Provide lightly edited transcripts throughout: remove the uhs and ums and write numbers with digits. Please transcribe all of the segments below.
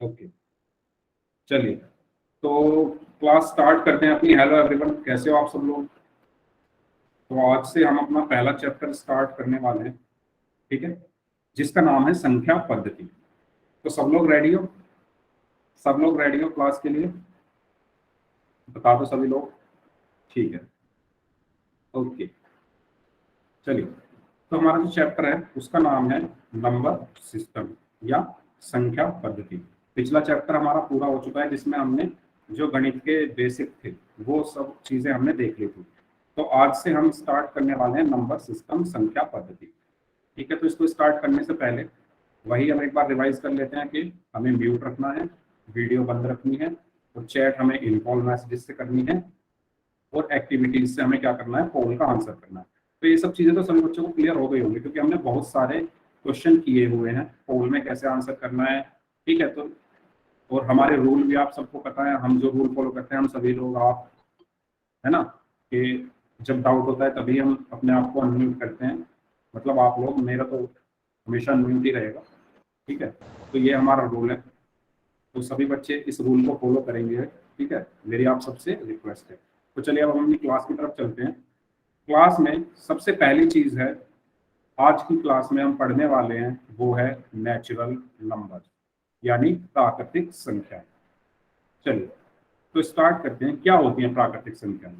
Okay, चलिए तो class start करते हैं अपनी। हेलो एवरीवन, कैसे हो आप सब लोग? तो आज से हम अपना पहला चैप्टर स्टार्ट करने वाले हैं, ठीक है, जिसका नाम है संख्या पद्धति। तो सब लोग रेडी हो? सब लोग रेडी हो क्लास के लिए? बता दो सभी लोग। ठीक है, ओके, चलिए। तो हमारा जो चैप्टर है उसका नाम है नंबर सिस्टम या संख्या पद्धति। पिछला चैप्टर हमारा पूरा हो चुका है, जिसमें हमने जो गणित के बेसिक थे वो सब चीजें हमने देख ली थी। तो आज से हम स्टार्ट करने वाले हैं नंबर सिस्टम संख्या पद्धति, ठीक है। तो इसको स्टार्ट करने से पहले वही हम एक बार रिवाइज कर लेते हैं कि हमें म्यूट रखना है, वीडियो बंद रखनी है, और चैट हमें इनकॉल मैसेजेस से करनी है, और एक्टिविटीज से हमें क्या करना है, पोल का आंसर करना है। तो ये सब चीजें तो सभी बच्चों को क्लियर हो गई होंगी, क्योंकि हमने बहुत सारे क्वेश्चन किए हुए हैं पोल में कैसे आंसर करना है, ठीक है। तो और हमारे रूल भी आप सबको पता है, हम जो रूल फॉलो करते हैं हम सभी लोग, आप, है ना, कि जब डाउट होता है तभी हम अपने आप को अनम्यूट करते हैं। मतलब आप लोग, मेरा तो हमेशा अनम्यूट ही रहेगा, ठीक है। तो ये हमारा रूल है, तो सभी बच्चे इस रूल को फॉलो करेंगे, ठीक है, मेरी आप सबसे रिक्वेस्ट है। तो चलिए अब हम अपनी क्लास की तरफ चलते हैं। क्लास में सबसे पहली चीज है, आज की क्लास में हम पढ़ने वाले हैं वो है नेचुरल नंबर, यानी प्राकृतिक संख्या। चलिए तो स्टार्ट करते हैं, क्या होती है प्राकृतिक संख्या।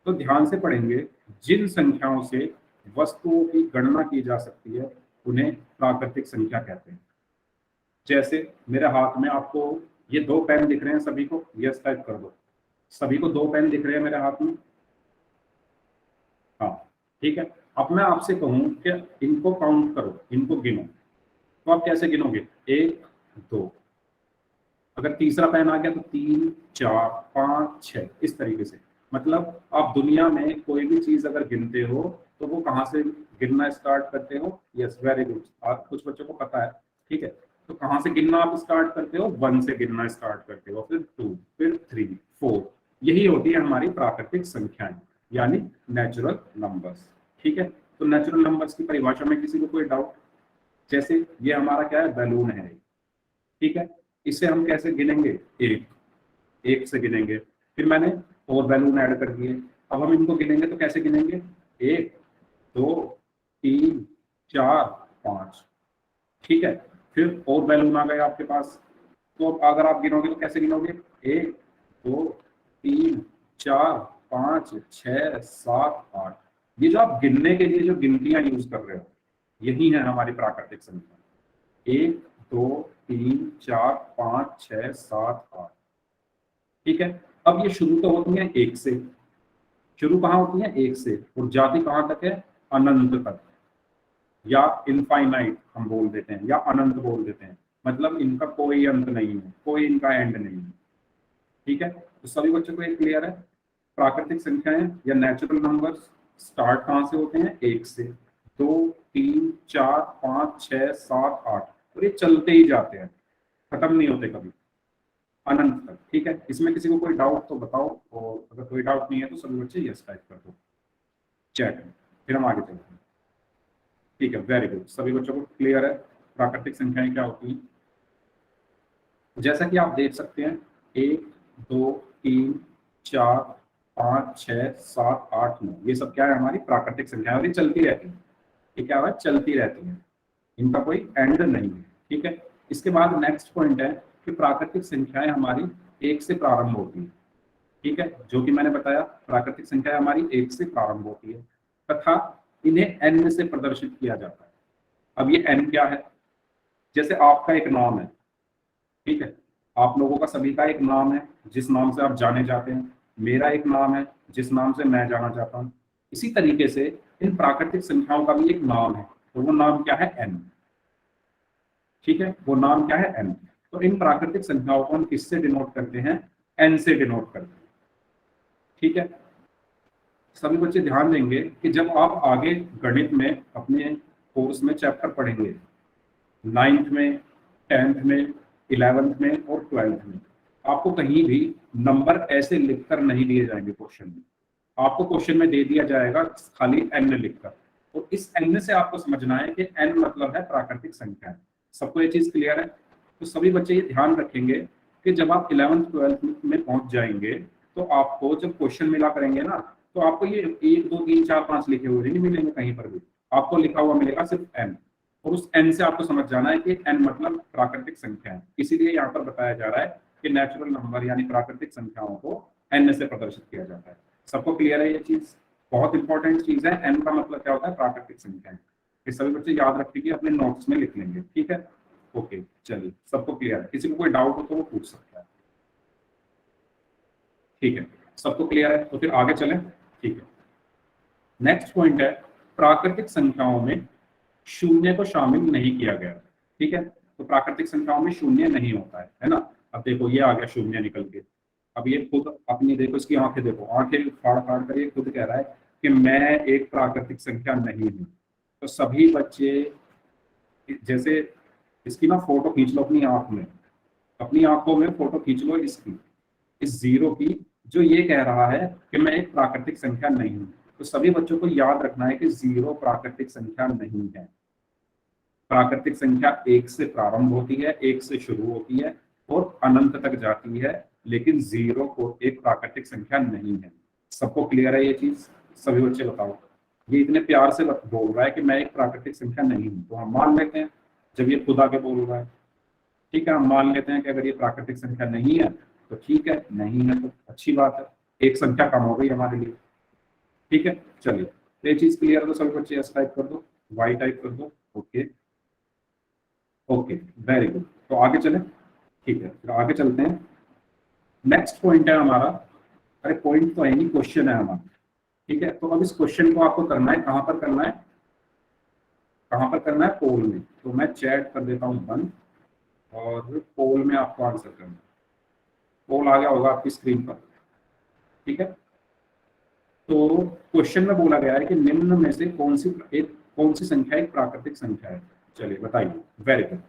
तो ध्यान से पढ़ेंगे, जिन संख्याओं से वस्तुओं की गणना की जा सकती है उन्हें प्राकृतिक संख्या कहते हैं। जैसे मेरे हाथ में आपको ये 2 पेन दिख रहे हैं, सभी को यस टाइप कर दो। सभी को 2 पेन दिख रहे हैं मेरे हाथ में? हाँ, ठीक है। अब मैं आपसे कहूं कि इनको काउंट करो, इनको गिनो, तो आप कैसे गिनोगे? 1 2, अगर तीसरा पेन आ गया तो 3 4 5 6, इस तरीके से। मतलब आप दुनिया में कोई भी चीज अगर गिनते हो तो वो कहाँ से गिनना स्टार्ट करते हो? यस, वेरी गुड, आप कुछ बच्चों को पता है, ठीक है। तो कहाँ से गिनना आप स्टार्ट करते हो? 1 से गिनना स्टार्ट करते हो, फिर 2, फिर 3 4। यही होती है हमारी प्राकृतिक संख्याएं, यानी नेचुरल नंबर्स, ठीक है। तो नेचुरल नंबर्स की परिभाषा में किसी को कोई डाउट? जैसे ये हमारा क्या है, बैलून है, ठीक है। इसे हम कैसे गिनेंगे? 1 1 से गिनेंगे, फिर मैंने और बैलून ऐड कर दिए। अब हम इनको गिनेंगे तो कैसे गिनेंगे? 1 2 3 4 5, ठीक है। फिर और बैलून आ गए आपके पास, तो अब अगर आप गिनोगे तो कैसे गिनोगे? 1 2 3 4 5 6 7 8। ये जो आप गिनने के लिए जो गिनतियां यूज कर रहे हो, यही है हमारी प्राकृतिक संख्या। 1 2 3 4 5 6 7 8, ठीक है। अब ये शुरू तो होती है 1 से, शुरू कहाँ होती है? 1 से, और जाती कहाँ तक है? अनंत तक, या इनफाइनाइट हम बोल देते हैं, या अनंत बोल देते हैं। मतलब इनका कोई अंत नहीं है, कोई इनका एंड नहीं है, ठीक है। तो सभी बच्चों को ये क्लियर है? प्राकृतिक संख्याएं या नेचुरल नंबर्स स्टार्ट कहाँ से होते हैं? 1 से, 2 3 4 5 6 7 8, और ये चलते ही जाते हैं, खत्म नहीं होते कभी, अनंत तक, ठीक है। इसमें किसी को कोई डाउट तो बताओ, और अगर कोई डाउट नहीं है तो सभी बच्चे यस टाइप कर दो चैट में, फिर हम आगे चलते हैं, ठीक है। वेरी गुड, सभी बच्चों को क्लियर है प्राकृतिक संख्याएं क्या होती हैं? जैसा कि आप देख सकते हैं, 1 2 3 4 5 6 7 8 9, ये सब क्या है? हमारी प्राकृतिक संख्या, और ये चलती रहती है। ये क्या है? चलती रहती है, इनका कोई एंड नहीं है, ठीक है। इसके बाद नेक्स्ट पॉइंट है कि प्राकृतिक संख्याएं हमारी 1 से प्रारंभ होती है, ठीक है। जो कि मैंने बताया, प्राकृतिक संख्या हमारी 1 से प्रारंभ होती है, तथा इन्हें n से प्रदर्शित किया जाता है। अब ये n क्या है? जैसे आपका एक नाम है, ठीक है, आप लोगों का सभी का एक नाम है जिस नाम से आप जाने जाते हैं, मेरा एक नाम है जिस नाम से मैं जाना चाहता हूँ। इसी तरीके से इन प्राकृतिक संख्याओं का भी एक नाम है, तो वो नाम क्या है? n, ठीक है, वो नाम क्या है? n। तो इन प्राकृतिक संख्याओं को हम किससे डिनोट करते हैं? n से डिनोट करते हैं, ठीक है। सभी बच्चे ध्यान देंगे कि जब आप आगे गणित में अपने कोर्स में चैप्टर पढ़ेंगे, 9th में, 10th में, 11th में और 12th में, आपको कहीं भी नंबर ऐसे लिखकर नहीं दिए जाएंगे क्वेश्चन में। आपको क्वेश्चन में दे दिया जाएगा खाली n लिखकर, और इस n से आपको समझना है कि n मतलब है प्राकृतिक संख्या, सबको ये चीज क्लियर है? तो सभी बच्चे ये ध्यान रखेंगे कि जब आप 11th-12th में पहुंच जाएंगे तो आपको जब क्वेश्चन मिला करेंगे ना, तो आपको ये 1 2 3 4 5 लिखे हुए नहीं मिलेंगे कहीं पर भी, आपको लिखा हुआ मिलेगा सिर्फ एन। और उस एन से आपको समझ जाना है कि एन मतलब प्राकृतिक संख्या है। इसीलिए यहाँ पर बताया जा रहा है कि नेचुरल नंबर यानी प्राकृतिक संख्याओं को एन से प्रदर्शित किया जाता है। सबको क्लियर है ये चीज? बहुत इंपॉर्टेंट चीज है। एन का मतलब क्या होता है? प्राकृतिक संख्या है। ये सभी बच्चे याद रखिए, अपने नोट्स में लिख लेंगे, ठीक है? ओके, चलिए, सबको क्लियर है? किसी को कोई डाउट हो तो वो पूछ सकता है, ठीक है? सबको क्लियर है? तो फिर आगे चलें, ठीक है? नेक्स्ट पॉइंट है, प्राकृतिक संख्याओं में शून्य को शामिल नहीं किया गया, ठीक है? तो प्राकृतिक संख्याओं में शून्य नहीं होता है ना? अब देखो ये आ गया शून्य निकल के। अब ये खुद अपनी देखो, इसकी आंखें देखो, आंखें फाड़ फाड़ कर ये खुद कह रहा है कि मैं एक प्राकृतिक संख्या नहीं हूं। तो सभी बच्चे जैसे इसकी ना फोटो खींच लो अपनी आंख में, अपनी आंखों में फोटो खींच लो इसकी, इस जीरो की, जो ये कह रहा है कि मैं एक प्राकृतिक संख्या नहीं हूं। तो सभी बच्चों को याद रखना है कि जीरो प्राकृतिक संख्या नहीं है। प्राकृतिक संख्या एक से प्रारंभ होती है, एक से शुरू होती है और अनंत तक जाती है, लेकिन जीरो को एक प्राकृतिक संख्या नहीं है। सबको क्लियर है ये चीज? सभी बच्चे बताओ। ये इतने प्यार से बोल रहा है कि मैं एक प्राकृतिक संख्या नहीं हूं, तो हम मान लेते हैं जब ये खुद आके बोल रहा है, ठीक है? हम मान लेते हैं कि अगर ये प्राकृतिक संख्या नहीं है तो ठीक है, नहीं है तो अच्छी बात है, एक संख्या कम हो गई हमारे लिए, ठीक है? चलिए, तो ये चीज क्लियर है तो सभी बच्चे एस टाइप कर दो, वाई टाइप कर दो। Okay okay, very good. तो आगे चले, ठीक है? फिर आगे चलते हैं। नेक्स्ट पॉइंट है हमारा, अरे पॉइंट तो है नहीं, क्वेश्चन है हमारा, ठीक है? तो अब इस क्वेश्चन को आपको करना है, कहां पर करना है? कहां पर करना है? पोल में। तो मैं चैट कर देता हूं बंद और पोल में आपको आंसर करना है। पोल आ गया होगा आपकी स्क्रीन पर, ठीक है? तो क्वेश्चन में बोला गया है कि निम्न में से कौन सी संख्या एक प्राकृतिक संख्या है? चलिए बताइए। वेरी गुड,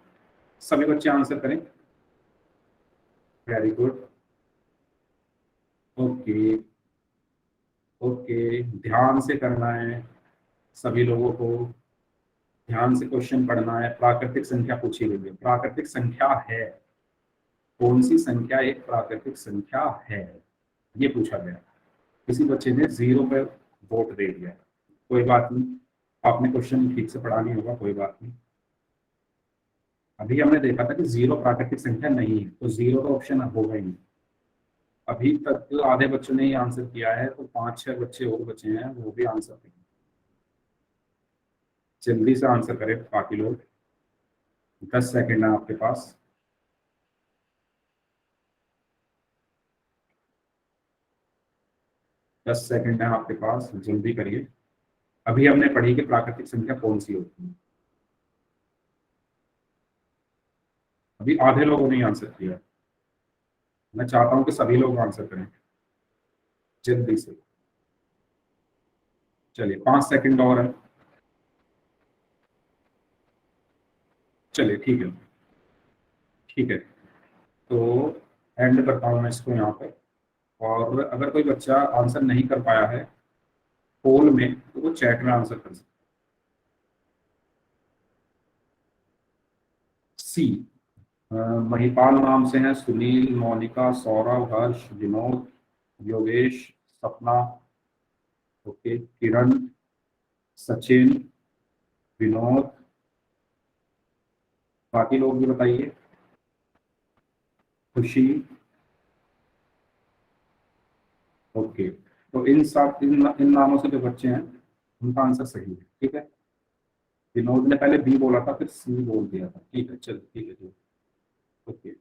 सभी बच्चे आंसर करें। वेरी गुड, ओके ओके, ध्यान से करना है सभी लोगों को, ध्यान से क्वेश्चन पढ़ना है। प्राकृतिक संख्या पूछी गई है, प्राकृतिक संख्या है, कौन सी संख्या एक प्राकृतिक संख्या है, ये पूछा गया। किसी बच्चे ने जीरो पे वोट दे दिया, कोई बात नहीं, आपने क्वेश्चन ठीक से पढ़ा नहीं होगा, कोई बात नहीं। अभी हमने देखा था कि जीरो प्राकृतिक संख्या नहीं है, तो जीरो का ऑप्शन होगा ही नहीं। अभी तक तो आधे बच्चों ने ही आंसर किया है, तो 5-6 बच्चे और बचे हैं, वो भी आंसर देंगे। जल्दी से आंसर करें बाकी लोग, 10 सेकंड है आपके पास। दस सेकंड है आपके पास, जल्दी करिए। अभी हमने पढ़ी कि प्राकृतिक संख्या कौन सी होती है। अभी आधे लोगों ने आंसर किया, मैं चाहता हूं कि सभी लोग आंसर करें जल्दी से। चलिए 5 सेकंड और है, चलिए ठीक है, ठीक है। तो एंड करता हूं मैं इसको यहाँ पे। और अगर कोई बच्चा आंसर नहीं कर पाया है पोल में, तो वो चैट में आंसर कर सकता है। सी, महिपाल नाम से हैं, सुनील, मोनिका, सौरभ, हर्ष, विनोद, योगेश, सपना, ओके, किरण, सचिन, विनोद, बाकी लोग भी बताइए। खुशी, ओके। तो इन नामों से जो बच्चे हैं उनका आंसर सही है, ठीक है? विनोद ने पहले बी बोला था, फिर सी बोल दिया था, ठीक है? चलो ठीक है, ठीक, ओके।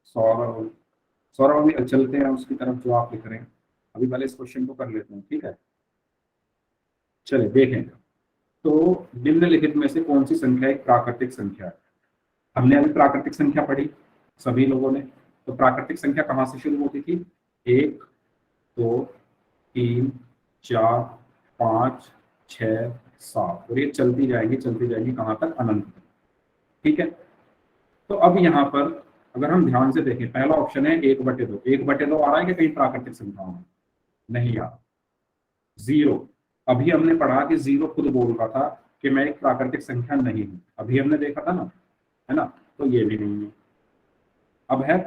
सौरभ, सौरभ अभी चलते हैं उसकी तरफ जो आप लिख रहे हैं, अभी पहले इस क्वेश्चन को कर लेते हैं, ठीक है? चलिए देखें, तो निम्नलिखित में से कौन सी संख्या एक प्राकृतिक संख्या है? हमने अभी प्राकृतिक संख्या पढ़ी सभी लोगों ने, तो प्राकृतिक संख्या कहाँ से शुरू होती थी? 1 2 3 4 5 6 7, और ये चलती जाएगी कहाँ तक? अनंत तक, ठीक है? तो अब यहाँ पर अगर हम ध्यान से देखें, पहला ऑप्शन है 1/2। 1/2 आ रहा है कि कहीं प्राकृतिक संख्याओं में? नहीं आ रहा। जीरो, अभी हमने पढ़ा कि जीरो खुद बोल रहा था कि मैं एक प्राकृतिक संख्या नहीं हूँ, अभी हमने देखा था ना, है ना, तो ये भी नहीं है। अब है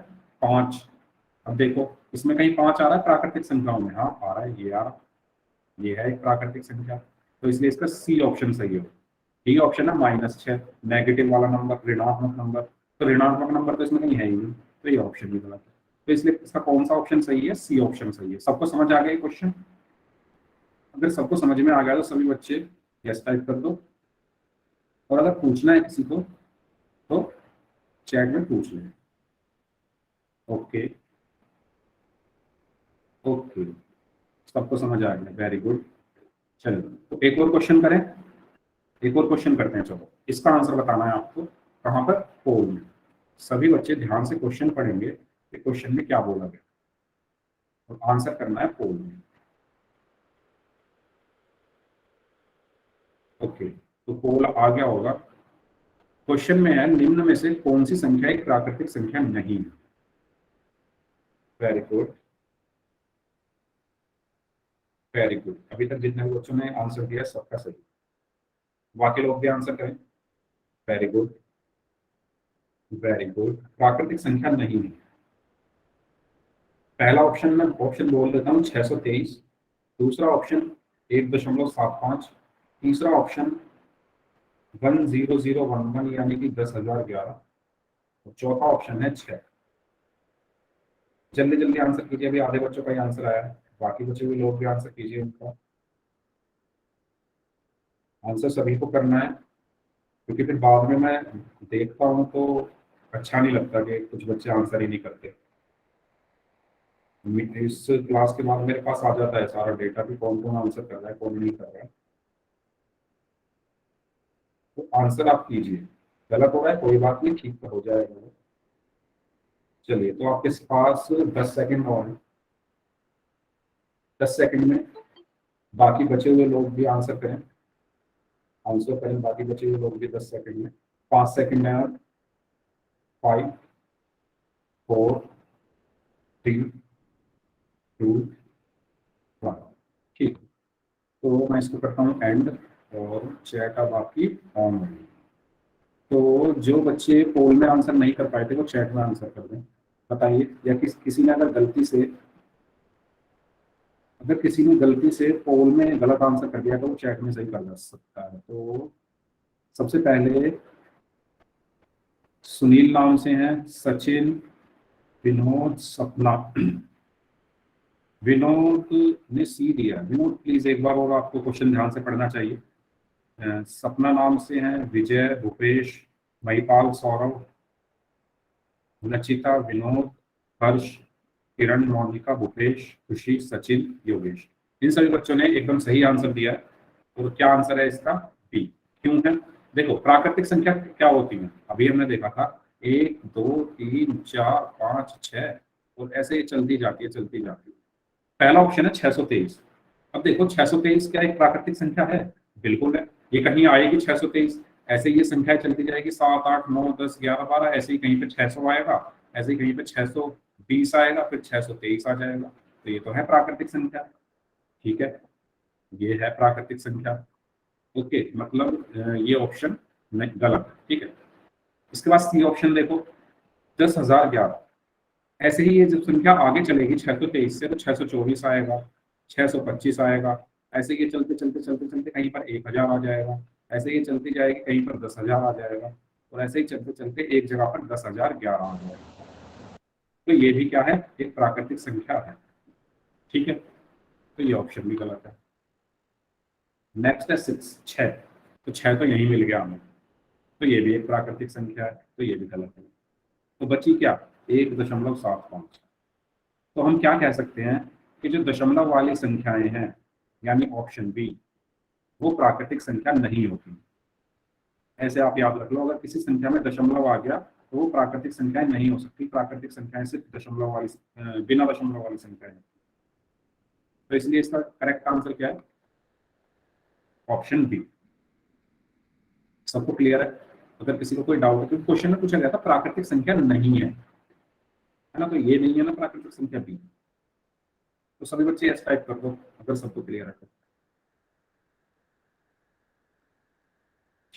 5, अब देखो इसमें कहीं 5 आ रहा है प्राकृतिक संख्याओं में, हाँ आ रहा है, ये आ रहा, ये है एक प्राकृतिक संख्या, तो इसलिए इसका सी ऑप्शन सही हो। डी ऑप्शन है -6, नेगेटिव वाला नंबर, ऋणात्मक नंबर, तो ऋणात्मक नंबर तो इसमें कहीं है ही नहीं, तो ये ऑप्शन भी गलत है। तो इसलिए इसका कौन सा ऑप्शन सही है, सी ऑप्शन सही है। सबको समझ आ गया ये क्वेश्चन? अगर सबको समझ में आ गया तो सभी बच्चे यस टाइप कर दो, और अगर पूछना है किसी को तो चैट में पूछ लें। ओके ओके, सबको समझ आ गया, वेरी गुड। चलो तो एक और क्वेश्चन करें, एक और क्वेश्चन करते हैं। चलो इसका आंसर बताना है आपको, कहाँ पर, पोल में। सभी बच्चे ध्यान से क्वेश्चन पढ़ेंगे कि क्वेश्चन में क्या बोला गया, और आंसर करना है पोल में। ओके, तो पोल आ गया होगा। क्वेश्चन में है निम्न में से कौन सी संख्या एक प्राकृतिक संख्या नहीं है। Very good, very good. अभी तक जितने भी बच्चों ने आंसर दिया सबका सही, बाकी लोग भी आंसर करें। वेरी गुड, वेरी गुड, प्राकृतिक संख्या नहीं है। पहला ऑप्शन में ऑप्शन बोल देता हूँ 623, दूसरा ऑप्शन 1.75, तीसरा ऑप्शन 10011 यानी कि 10,011, और चौथा ऑप्शन है 6। जल्दी जल्दी आंसर कीजिए, अभी आधे बच्चों का ही आंसर आया है, बाकी बचे हुए लोग भी आंसर कीजिए। उनका आंसर सभी को करना है, क्योंकि फिर बाद में मैं देखता हूँ तो अच्छा नहीं लगता कि कुछ बच्चे आंसर ही नहीं करते। इस क्लास के बाद मेरे पास आ जाता है सारा डेटा कि कौन कौन आंसर कर रहा है, कौन नहीं कर रहा है। तो आंसर आप कीजिए, गलत हो रहा है कोई बात नहीं, ठीक तो हो जाएगा। चलिए, तो आपके पास 10 सेकंड और हैं। 10 सेकंड में बाकी बचे हुए लोग भी आंसर करें, आंसर करें बाकी बचे हुए लोग भी 10 सेकंड में। 5 सेकंड में, 5, 4, 3, 2, 1। ठीक, तो मैं इसको करता हूँ एंड, और चैट अब आपकी ऑन होगी। तो जो बच्चे पोल में आंसर नहीं कर पाए थे वो चैट में आंसर कर दें, बताइए। या किसी ने अगर गलती से, अगर किसी ने गलती से पोल में गलत आंसर कर दिया तो वो चैट में सही कर सकता है। तो सबसे पहले सुनील नाम से हैं, सचिन, विनोद, सपना। विनोद ने सी दिया। विनोद प्लीज एक बार और आपको क्वेश्चन ध्यान से पढ़ना चाहिए। सपना नाम से हैं विजय, भूपेश, महिपाल, सौरभ, नचिता, विनोद, हर्ष, किरण, मोनिका, भूपेश, खुशी, सचिन, योगेश। इन सभी बच्चों ने एकदम सही आंसर दिया है। और क्या आंसर है इसका, बी। क्यों है, देखो प्राकृतिक संख्या क्या होती है, अभी हमने देखा था 1 2 3 4 5 6, और ऐसे ही चलती जाती है, चलती जाती है। पहला ऑप्शन है 623। अब देखो 623 क्या एक प्राकृतिक संख्या है, बिल्कुल है। ये कहीं आएगी 623, ऐसे ही ये संख्या चलती जाएगी, 7 8 9 10 11 12, ऐसे ही कहीं पे 600 आएगा, ऐसे ही कहीं पे 620 आएगा, फिर 623 आ जाएगा। तो ये तो है प्राकृतिक संख्या, ठीक है, ये है प्राकृतिक संख्या। ओके, मतलब ये ऑप्शन नहीं, गलत है, ठीक है। इसके बाद सी ऑप्शन देखो, 10,011। ऐसे ही ये जब संख्या आगे चलेगी 623 से तो 624 आएगा, 625 आएगा, ऐसे ये चलते चलते चलते चलते कहीं पर 1,000 आ जाएगा, ऐसे ही चलती जाएगी कहीं पर 10,000 आ जाएगा, और ऐसे ही चलते चलते एक जगह पर 10,011 आ जाएगा। तो ये भी क्या है, एक प्राकृतिक संख्या है, ठीक है। तो ये ऑप्शन भी गलत है। नेक्स्ट है 6, 6। तो 6 तो यही मिल गया हमें, तो ये भी एक प्राकृतिक संख्या है, तो ये भी गलत है। तो बची क्या, 1.75। तो हम क्या कह सकते हैं कि जो दशमलव वाली संख्याएं हैं, यानी ऑप्शन बी, वो प्राकृतिक संख्या नहीं होती। ऐसे आप याद रख लो, अगर किसी संख्या में दशमलव आ गया तो वो प्राकृतिक संख्याएं नहीं हो सकती। प्राकृतिक संख्याएं सिर्फ दशमलव वाली, बिना दशमलव वाली संख्याएं। तो इसलिए इसका करेक्ट आंसर क्या है, ऑप्शन बी। सबको क्लियर है? अगर किसी को कोई डाउट है, क्योंकि क्वेश्चन में पूछा गया था प्राकृतिक संख्या नहीं है ना, तो ये नहीं है ना प्राकृतिक संख्या बी। तो सभी बच्चे एस टाइप कर दो अगर सबको क्लियर है।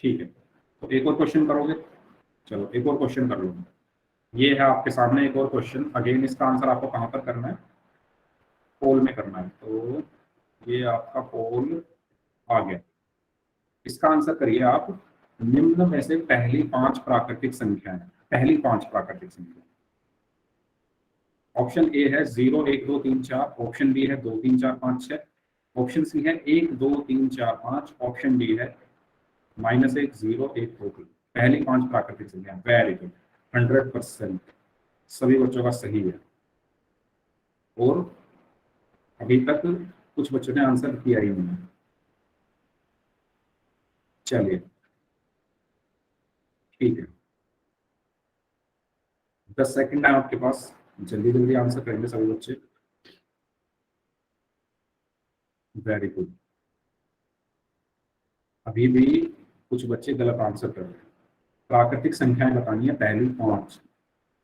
ठीक है, तो एक और क्वेश्चन करोगे? चलो एक और क्वेश्चन कर लो। ये है आपके सामने एक और क्वेश्चन। अगेन इसका आंसर आपको कहाँ पर करना है? पोल में करना है। तो ये आपका पोल आ गया। इसका आंसर करिए आप। निम्न में से पहली 5 प्राकृतिक संख्याएं, पहली 5 प्राकृतिक संख्या। ऑप्शन ए है 0 1 2 3 4, ऑप्शन बी है 2 3 4 5 6, ऑप्शन सी है 1 2 3 4 5, ऑप्शन डी है -1 0 1 2 3। पहली 5 प्राकृतिक संख्या। वेरी गुड, 100% सभी बच्चों का सही है। और अभी तक कुछ बच्चों ने आंसर किया ही नहीं। चलिए ठीक है, 10 सेकंड है आपके पास, जल्दी जल्दी आंसर करेंगे सभी बच्चे। Very good. अभी भी कुछ बच्चे गलत आंसर कर रहे हैं। प्राकृतिक संख्याएं बतानी है पहली 5।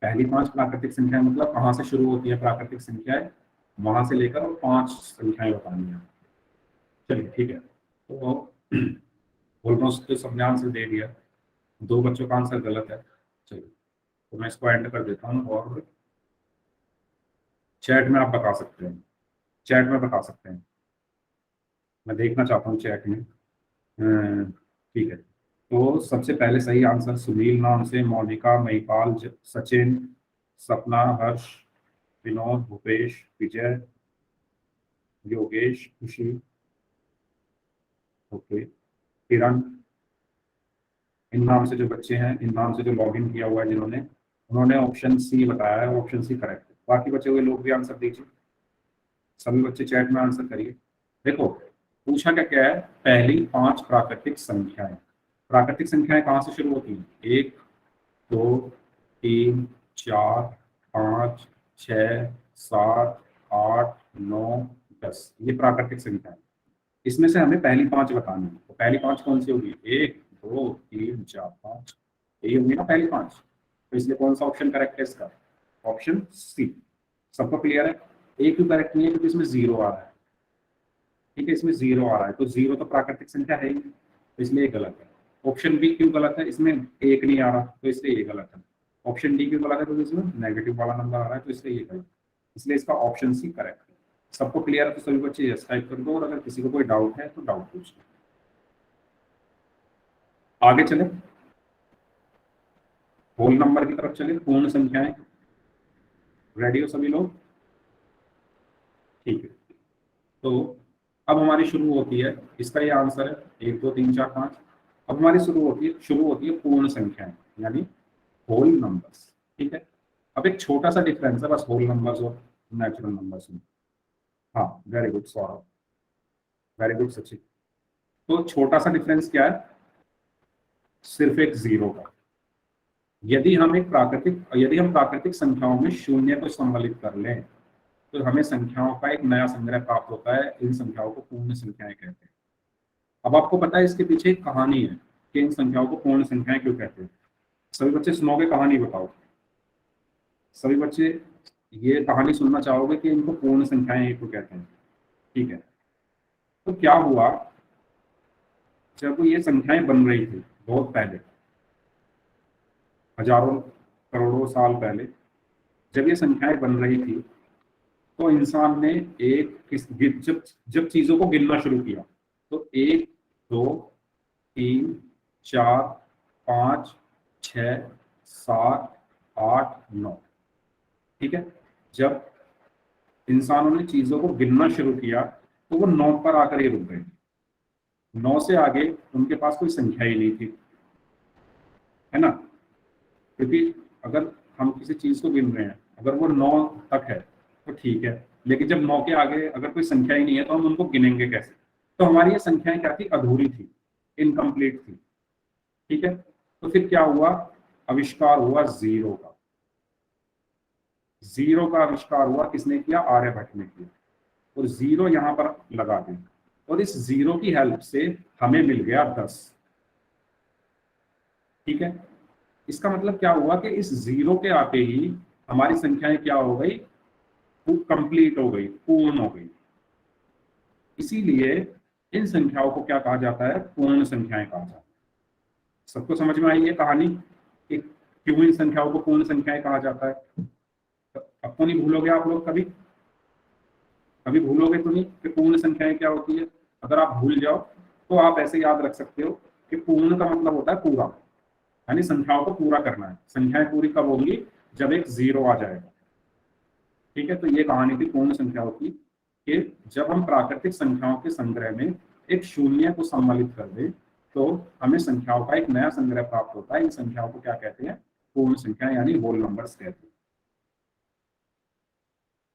पहली 5 प्राकृतिक संख्याएं मतलब कहाँ से शुरू होती है प्राकृतिक संख्याएं, वहां से लेकर और 5 संख्याएं बतानी है। चलिए ठीक है, तो ऑलमोस्ट तो सबने आंसर दे दिया। 2 बच्चों का आंसर गलत है। चलिए, तो मैं इसको एंड कर देता हूँ और चैट में आप बता सकते हैं, चैट में बता सकते हैं, मैं देखना चाहता हूँ चैट में। ठीक है, तो सबसे पहले सही आंसर सुनील नाम से मोनिका, महिपाल, सचिन, सपना, हर्ष, विनोद, भूपेश, विजय, योगेश, खुशी, ओके, किरण, इन नाम से जो बच्चे हैं, इन नाम से जो लॉगिन किया हुआ है जिन्होंने, उन्होंने ऑप्शन सी बताया है। ऑप्शन सी करेक्ट है। बाकी बचे हुए लोग भी आंसर दीजिए। सभी बच्चे चैट में आंसर करिए। देखो पूछा क्या क्या है, पहली 5 प्राकृतिक संख्याएं। प्राकृतिक संख्याएं कहाँ से शुरू होती हैं? 1 2 3 4 5 6 7 8 9 10, ये प्राकृतिक संख्या है। इसमें से हमें पहली 5 बतानी है। तो पहली 5 कौन सी होगी? 1 2 3 4 5, यही होगी ना पहली 5। तो इसलिए कौन सा ऑप्शन करेक्ट है इसका? Option C. सबको क्लियर है? एक भी करेक्ट नहीं है क्योंकि इसमें 0 आ रहा है। ठीक है, इसमें 0 आ रहा है, तो 0 तो प्राकृतिक संख्या है ही नहीं, तो इसलिए ये गलत है। ऑप्शन बी क्यों गलत है? इसमें 1 नहीं आ रहा, तो इसलिए ये गलत है। ऑप्शन डी क्यों गलत है? क्योंकि इसमें नेगेटिव वाला नंबर आ रहा है, तो इसलिए ये गलत है। इसलिए इसका ऑप्शन सी करेक्ट है। सबको क्लियर है? तो सभी बच्चे यस टाइप कर दो, और अगर किसी को कोई डाउट है तो डाउट पूछ लो। आगे चले, होल नंबर की तरफ चले, पूर्ण संख्याएं। रेडी हो सभी लोग? ठीक है, तो अब हमारी शुरू होती है, इसका ये आंसर है 1 2 3 4 5। अब हमारी शुरू होती है पूर्ण संख्याएं, यानी होल नंबर्स। ठीक है, अब एक छोटा सा डिफरेंस है बस होल नंबर्स और नेचुरल नंबर्स में। हाँ very good Saurabh, very good Sachin. तो छोटा सा डिफरेंस क्या है? सिर्फ एक 0 का। यदि हम प्राकृतिक संख्याओं में शून्य को सम्मिलित कर लें तो हमें संख्याओं का एक नया संग्रह प्राप्त होता है। इन संख्याओं को पूर्ण संख्याएं कहते हैं। अब आपको पता है इसके पीछे एक कहानी है कि इन संख्याओं को पूर्ण संख्याएं क्यों कहते हैं। सभी बच्चे सुनोगे कहानी? बताओ सभी बच्चे, ये कहानी सुनना चाहोगे कि इनको पूर्ण संख्याएं क्यों कहते हैं? ठीक है, तो क्या हुआ, जब ये संख्याएं बन रही थी बहुत पहले, हजारों करोड़ों साल पहले, जब ये संख्याएं बन रही थी तो इंसान ने जब जब चीजों को गिनना शुरू किया तो 1 2 3 4 5 6 7 8 9। ठीक है, जब इंसानों ने चीजों को गिनना शुरू किया तो वो 9 पर आकर ही रुक गए। 9 से आगे उनके पास कोई संख्या ही नहीं थी, है ना? क्योंकि अगर हम किसी चीज को गिन रहे हैं, अगर वो 9 तक है तो ठीक है, लेकिन जब 9 के आगे अगर कोई संख्या ही नहीं है तो हम उनको गिनेंगे कैसे? तो हमारी ये संख्याएं क्या थी? अधूरी थी, इनकम्प्लीट थी। ठीक है, तो फिर क्या हुआ? आविष्कार हुआ 0 का। 0 का आविष्कार हुआ, किसने किया? आर्यभट्ट ने किया। और 0 यहाँ पर लगा दिया, और इस 0 की हेल्प से हमें मिल गया 10। ठीक है, इसका मतलब क्या हुआ कि इस 0 के आते ही हमारी संख्याएं क्या हो गई? कंप्लीट हो गई, पूर्ण हो गई। इसीलिए इन संख्याओं को क्या कहा जाता है? पूर्ण संख्याएं कहा जाता है। सबको समझ में आई है कहानी कि क्यों इन संख्याओं को पूर्ण संख्याएं कहा जाता है? अब तो नहीं भूलोगे आप लोग, कभी कभी भूलोगे तो नहीं कि पूर्ण संख्याएं क्या होती है? अगर आप भूल जाओ तो आप ऐसे याद रख सकते हो कि पूर्ण का मतलब होता है पूरा, यानी संख्याओं को पूरा करना है। संख्याएं पूरी कब होंगी? जब एक जीरो आ जाएगा। ठीक है, तो ये कहानी थी पूर्ण संख्याओं की कि जब हम प्राकृतिक संख्याओं के संग्रह में एक शून्य को सम्मिलित कर दें तो हमें संख्याओं का एक नया संग्रह प्राप्त होता है। इन संख्याओं को क्या कहते हैं? पूर्ण संख्या यानी होल नंबर्स कहते हैं।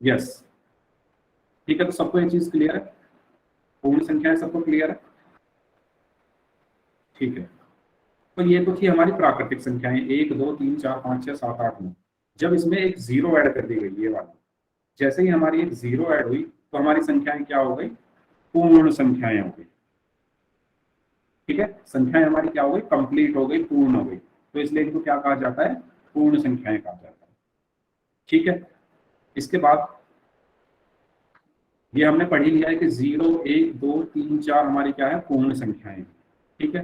यस, ठीक है, तो सबको ये चीज क्लियर है? पूर्ण संख्याएं सबको क्लियर है? ठीक है, तो ये तो थी हमारी प्राकृतिक संख्याएं, 1 2 3 4 5 6 7 8 9। जब इसमें एक जीरो ऐड कर दी गई, ये वाली, जैसे ही हमारी एक जीरो ऐड हुई तो हमारी संख्याएं क्या हो गई? पूर्ण संख्याएं हो गई। ठीक है, संख्याएं हमारी क्या हो गई? कंप्लीट हो गई, पूर्ण हो गई। तो इसलिए इनको क्या कहा जाता है? पूर्ण संख्याएं कहा जाता है। ठीक है, इसके बाद ये हमने पढ़ ही लिया है कि 0 1 2 3 4 हमारी क्या है? पूर्ण संख्याएं। ठीक है,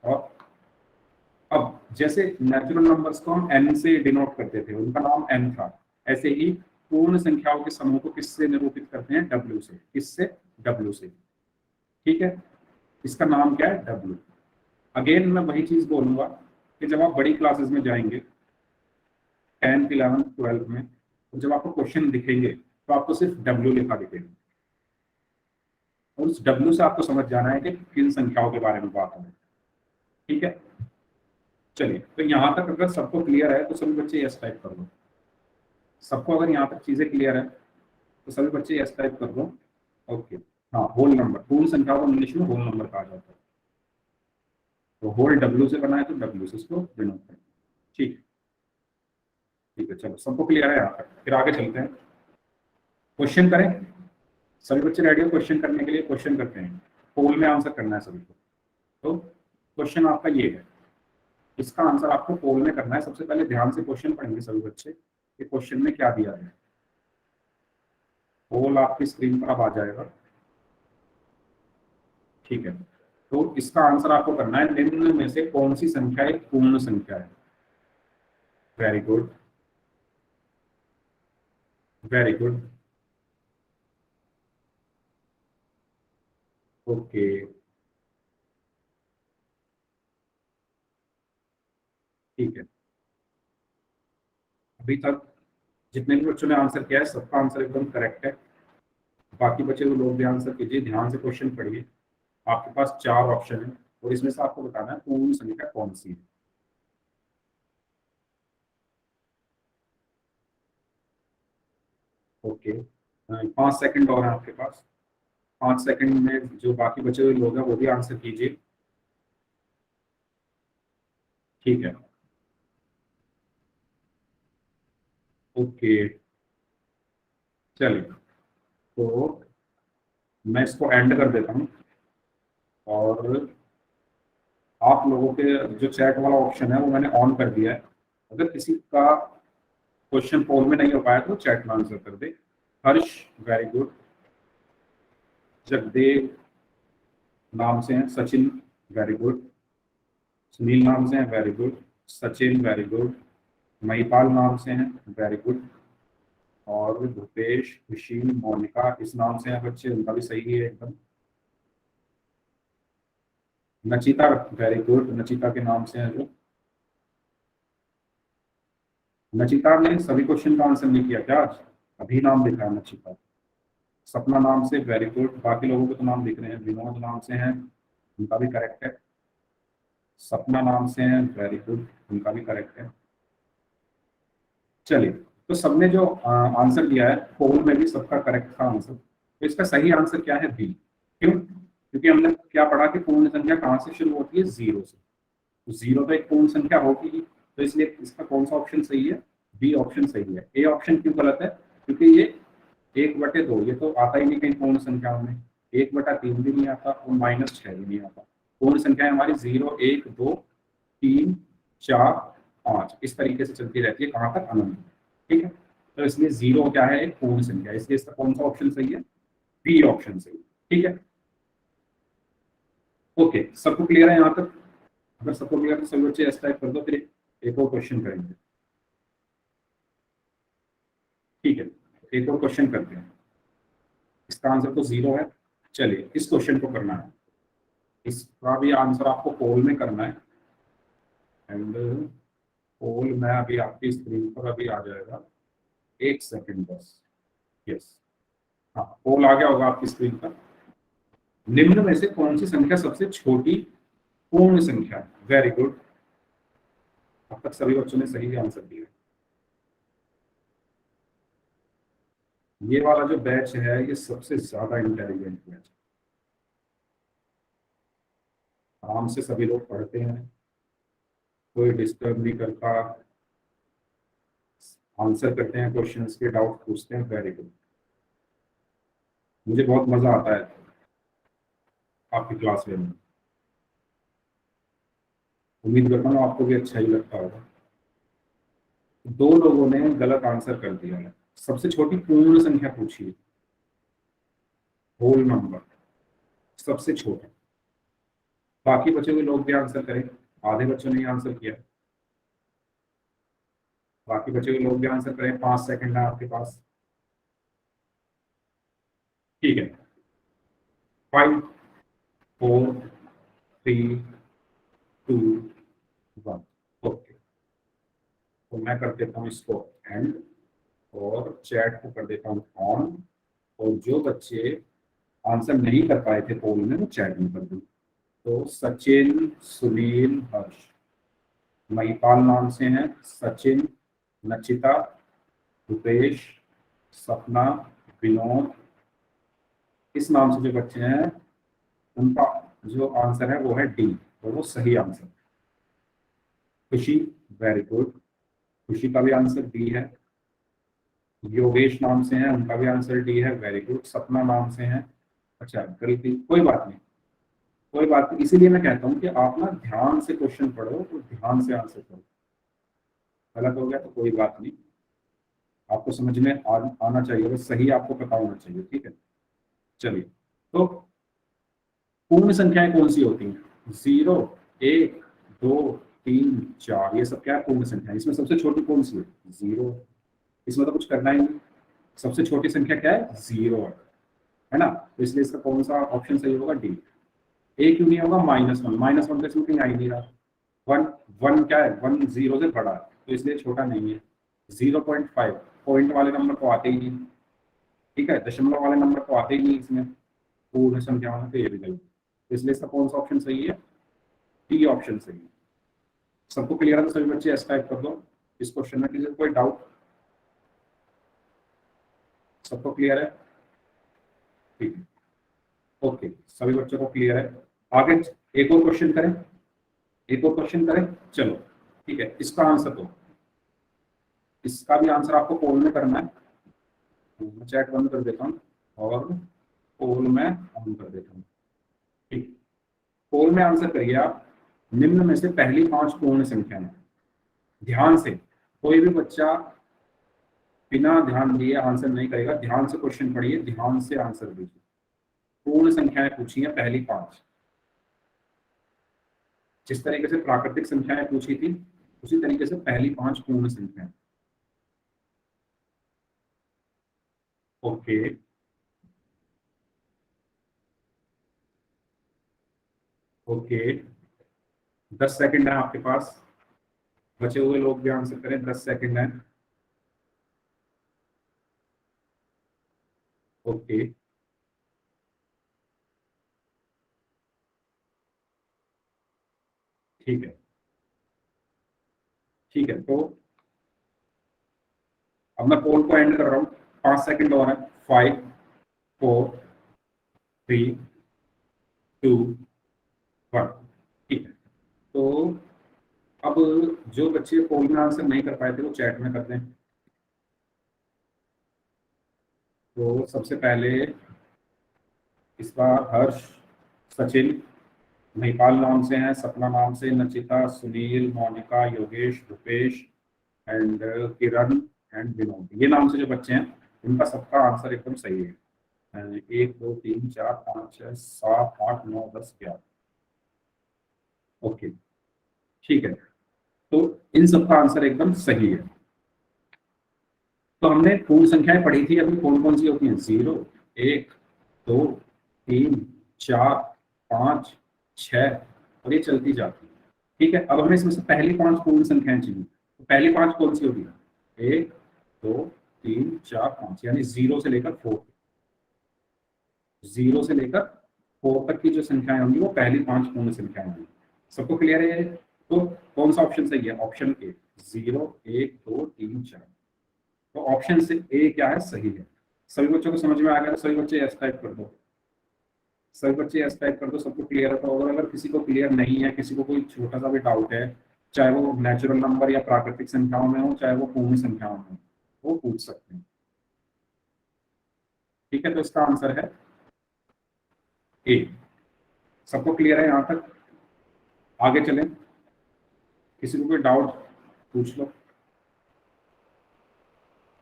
और अब जैसे नेचुरल नंबर्स को हम n से डिनोट करते थे, उनका नाम n था, ऐसे ही पूर्ण संख्याओं के समूह को किससे निरूपित करते हैं? w से। किससे? w से। ठीक है, इसका नाम क्या है? w। अगेन मैं वही चीज बोलूंगा कि जब आप बड़ी क्लासेस में जाएंगे 10th 11th 12th में, तो जब आपको क्वेश्चन दिखेंगे तो आपको सिर्फ w लिखा दिखेगा, और उस w से आपको समझ जाना है कि किन संख्याओं के बारे में बात है। ठीक है, चलिए, तो यहाँ तक अगर सबको क्लियर है तो सभी बच्चे यस टाइप कर दो। सबको अगर यहाँ तक चीजें क्लियर है तो सभी बच्चे यस टाइप कर दो। ओके, हाँ, होल नंबर, पूर्ण संख्या को इंग्लिश में होल नंबर कहा जाता है। तो होल डब्ल्यू से बना है तो डब्ल्यू से इसको डिनोट करें। ठीक, ठीक है, चलो सबको क्लियर है यहाँ तक, फिर आगे चलते हैं। क्वेश्चन करें? सभी बच्चे रेडी हो क्वेश्चन करने के लिए? क्वेश्चन करते हैं, पोल में आंसर करना है सभी को। तो क्वेश्चन आपका ये है, इसका आंसर आपको पोल में करना है। सबसे पहले ध्यान से क्वेश्चन पढ़ेंगे सभी बच्चे कि क्वेश्चन में क्या दिया है। पोल आपकी स्क्रीन पर अब आ जाएगा। ठीक है, तो इसका आंसर आपको करना है, निम्न में से कौन सी संख्या एक पूर्ण संख्या है? Very good, very good. Okay, ठीक है, अभी तक जितने भी बच्चों ने आंसर किया है सबका आंसर एकदम करेक्ट है। बाकी बचे हुए लोग भी आंसर कीजिए, ध्यान से क्वेश्चन पढ़िए। आपके पास 4 ऑप्शन है और इसमें से आपको बताना है पूर्ण संख्या कौन सी है। ओके, 5 सेकंड और है आपके पास। 5 सेकंड में जो बाकी बचे हुए लोग हैं वो भी आंसर कीजिए। ठीक है, ओके, चलिए, तो मैं इसको एंड कर देता हूँ और आप लोगों के जो चैट वाला ऑप्शन है वो मैंने ऑन कर दिया है। अगर किसी का क्वेश्चन पोल में नहीं हो पाया तो चैट में आंसर कर दे। हर्ष, वेरी गुड। जगदेव नाम से हैं। Sachin, very good. सुनील नाम से हैं, very good. Sachin, very good. Mahipal नाम से हैं, वेरी गुड। और भूपेश, खुशी, मोनिका इस नाम से हैं बच्चे, उनका भी सही है एकदम। नचिता, वेरी गुड, नचिता के नाम से हैं जो। नचिता ने सभी क्वेश्चन का आंसर नहीं किया क्या आज? अभी नाम लिखा है नचिता। सपना नाम से, वेरी गुड। बाकी लोगों के तो नाम दिख रहे हैं। विनोद नाम से हैं, उनका भी करेक्ट है। सपना नाम से हैं, वेरी गुड, उनका भी करेक्ट है। चलिए, तो सबने जो आंसर दिया है पोल में भी सबका करेक्ट था आंसर। तो इसका सही आंसर क्या है? बी। क्यों? क्योंकि हमने क्या पढ़ा कि पूर्ण संख्या कहाँ से शुरू होती है? जीरो से। तो जीरो तो एक पूर्ण संख्या होगी ही, तो इसलिए इसका कौन सा ऑप्शन सही है? बी ऑप्शन सही है। ए ऑप्शन क्यों गलत है? क्योंकि ये 1/2 ये तो आता ही नहीं कहीं पूर्ण संख्याओं में। 1/3 भी नहीं आता और -6 भी नहीं आता। पूर्ण संख्या हमारी 0 1 2 3 4 5 इस तरीके से चलती रहती है, कहाँ तक? अनंत। ठीक है, तो इसलिए जीरो क्या है? एक पूर्ण संख्या, इसलिए इसका कौन सा ऑप्शन सही है? बी ऑप्शन सही। ठीक है, ओके, सबको क्लियर है यहाँ तक? अगर सबको क्लियर तो सभी बच्चे एस टाइप कर दो, फिर एक और क्वेश्चन करेंगे। ठीक है, एक और क्वेश्चन करते हैं। इसका आंसर तो 0 है। चलिए इस क्वेश्चन को करना है, इसका भी आंसर आपको पोल में करना है। एंड पोल में अभी आपकी स्क्रीन पर अभी आ जाएगा, 1 सेकंड बस। यस, हाँ पोल आ गया होगा आपकी स्क्रीन पर। निम्न में से कौन सी संख्या सबसे छोटी पूर्ण संख्या है? वेरी गुड, अब तक सभी बच्चों ने सही आंसर दिया। ये वाला जो बैच है ये सबसे ज्यादा इंटेलिजेंट बैच, आराम से सभी लोग पढ़ते हैं, कोई डिस्टर्ब नहीं करता, आंसर करते हैं क्वेश्चंस के, डाउट पूछते हैं। वेरी गुड, मुझे बहुत मजा आता है आपकी क्लास में। उम्मीद करता हूँ आपको भी अच्छा ही लगता होगा। दो लोगों ने गलत आंसर कर दिया है। सबसे छोटी पूर्ण संख्या पूछी है, होल नंबर सबसे छोटा। बाकी बचे हुए लोग भी आंसर करें, आधे बच्चों ने आंसर किया। बाकी बचे हुए लोग भी आंसर करें, 5 सेकंड है आपके पास। ठीक है, 5 4 3 2 1। ओके, तो मैं कर देता हूँ इसको एंड, और चैट को कर देता हूँ ऑन, और जो बच्चे आंसर नहीं कर पाए थे पोल में वो चैट में कर दूँ। तो सचिन, सुनील, हर्ष, महिपाल नाम से हैं, सचिन, नचिता, रुपेश, सपना, विनोद, इस नाम से जो बच्चे हैं उनका जो आंसर है वो है डी, और वो सही आंसर। खुशी, वेरी गुड, खुशी का भी आंसर डी है। योगेश नाम से हैं, उनका भी आंसर डी है। वेरी गुड, सपना नाम से हैं, अच्छा गलती, कोई बात नहीं, कोई बात नहीं। इसीलिए मैं कहता हूँ कि आप ना ध्यान से क्वेश्चन पढ़ो और ध्यान से आंसर करो। गलत हो गया तो कोई बात नहीं, आपको समझ में आना चाहिए, बस सही आपको पता होना चाहिए। ठीक है, चलिए। तो पूर्ण संख्याएं कौन सी होती हैं? 0, 1, 2, 3, 4, ये सब क्या है? पूर्ण संख्या। इसमें सबसे छोटी कौन सी है? 0। इसमें तो कुछ करना ही नहीं, सबसे छोटी संख्या क्या है? 0 है ना। तो इसलिए इसका कौन सा ऑप्शन सही होगा? डी। ए क्यों नहीं होगा? -1, -1 तो इसमें कहीं आ ही नहीं रहा। 1, 1 क्या है? 1 0 से बड़ा है, तो इसलिए छोटा नहीं है। 0.5 पॉइंट वाले नंबर तो आते ही नहीं। ठीक है, दशमलव वाले नंबर तो आते ही नहीं इसमें पूर्ण संख्या में, तो ये भी गलत। तो इसलिए इसका कौन सा ऑप्शन सही है? डी ऑप्शन सही है। सबको क्लियर है तो सभी बच्चे एस टाइप कर दो। इस क्वेश्चन में किसी को कोई डाउट? सबको क्लियर है? ठीक है, ओके, सभी बच्चों को क्लियर है। आगे एक और क्वेश्चन करें, एक और क्वेश्चन करें, चलो। ठीक है, इसका आंसर दो, इसका भी आंसर आपको पोल में करना है। मैं चैट बंद कर देता हूँ और पोल में ऑन कर देता हूँ। ठीक, पोल में आंसर करिए आप। निम्न में से पहली 5 पूर्ण संख्या है। ध्यान से, कोई भी बच्चा बिना ध्यान दिए आंसर नहीं करेगा, ध्यान से क्वेश्चन पढ़िए, ध्यान से आंसर दीजिए। पूर्ण संख्याएं पूछी हैं पहली 5, जिस तरीके से प्राकृतिक संख्याएं पूछी थी उसी तरीके से पहली 5 पूर्ण संख्याएं। ओके, ओके, 10 सेकंड है आपके पास, बचे हुए लोग भी आंसर करें, 10 सेकंड है। ओके, ठीक है, ठीक है, तो अब मैं पोल को एंड कर रहा हूँ, 5 सेकंड और है। 5 4 3 2 1। ठीक है, तो अब जो बच्चे पोल में आंसर नहीं कर पाए थे वो चैट में कर दें। तो सबसे पहले इस बार हर्ष, सचिन, महिपाल नाम से हैं, सपना नाम से, नचिता, सुनील, मोनिका, योगेश, रुपेश एंड किरण एंड विनोद, ये नाम से जो बच्चे हैं उनका सबका आंसर एकदम सही है। 1 2 3 4 5 6 7 8 9 10 11। ओके, ठीक है, तो इन सबका आंसर एकदम सही है। तो हमने पूर्ण संख्याएं पढ़ी थी, अभी कौन कौन सी होती हैं? 0, 1, 2, 3, 4, 5, 6 और ये चलती जाती है। ठीक है, अब हमें इसमें से पहली 5 पूर्ण संख्याएं चाहिए। तो पहली 5 कौन सी होगी? 1, 2, 3, 4, 5, यानी 0 से लेकर 4, 0 से लेकर 4 तक की जो संख्याएं होंगी वो पहली 5 पूर्ण संख्याएं होंगी। सबको क्लियर है? तो कौन सा ऑप्शन सही है? Option A, 0, 1, 2, 3, 4। तो ऑप्शन से ए क्या है? सही है। सभी बच्चों को समझ में आ गया? तो सभी बच्चे एस टाइप कर दो, सभी बच्चे एस टाइप कर दो, सबको क्लियर है। तो अगर किसी को क्लियर नहीं है, किसी को कोई छोटा सा भी डाउट है, चाहे वो नेचुरल नंबर या प्राकृतिक संख्याओं में हो, चाहे वो पूर्ण संख्याओं में हो, वो पूछ सकते हैं। ठीक है, तो इसका आंसर है ए। सबको क्लियर है यहाँ तक? आगे चलें, किसी को कोई डाउट पूछ लो,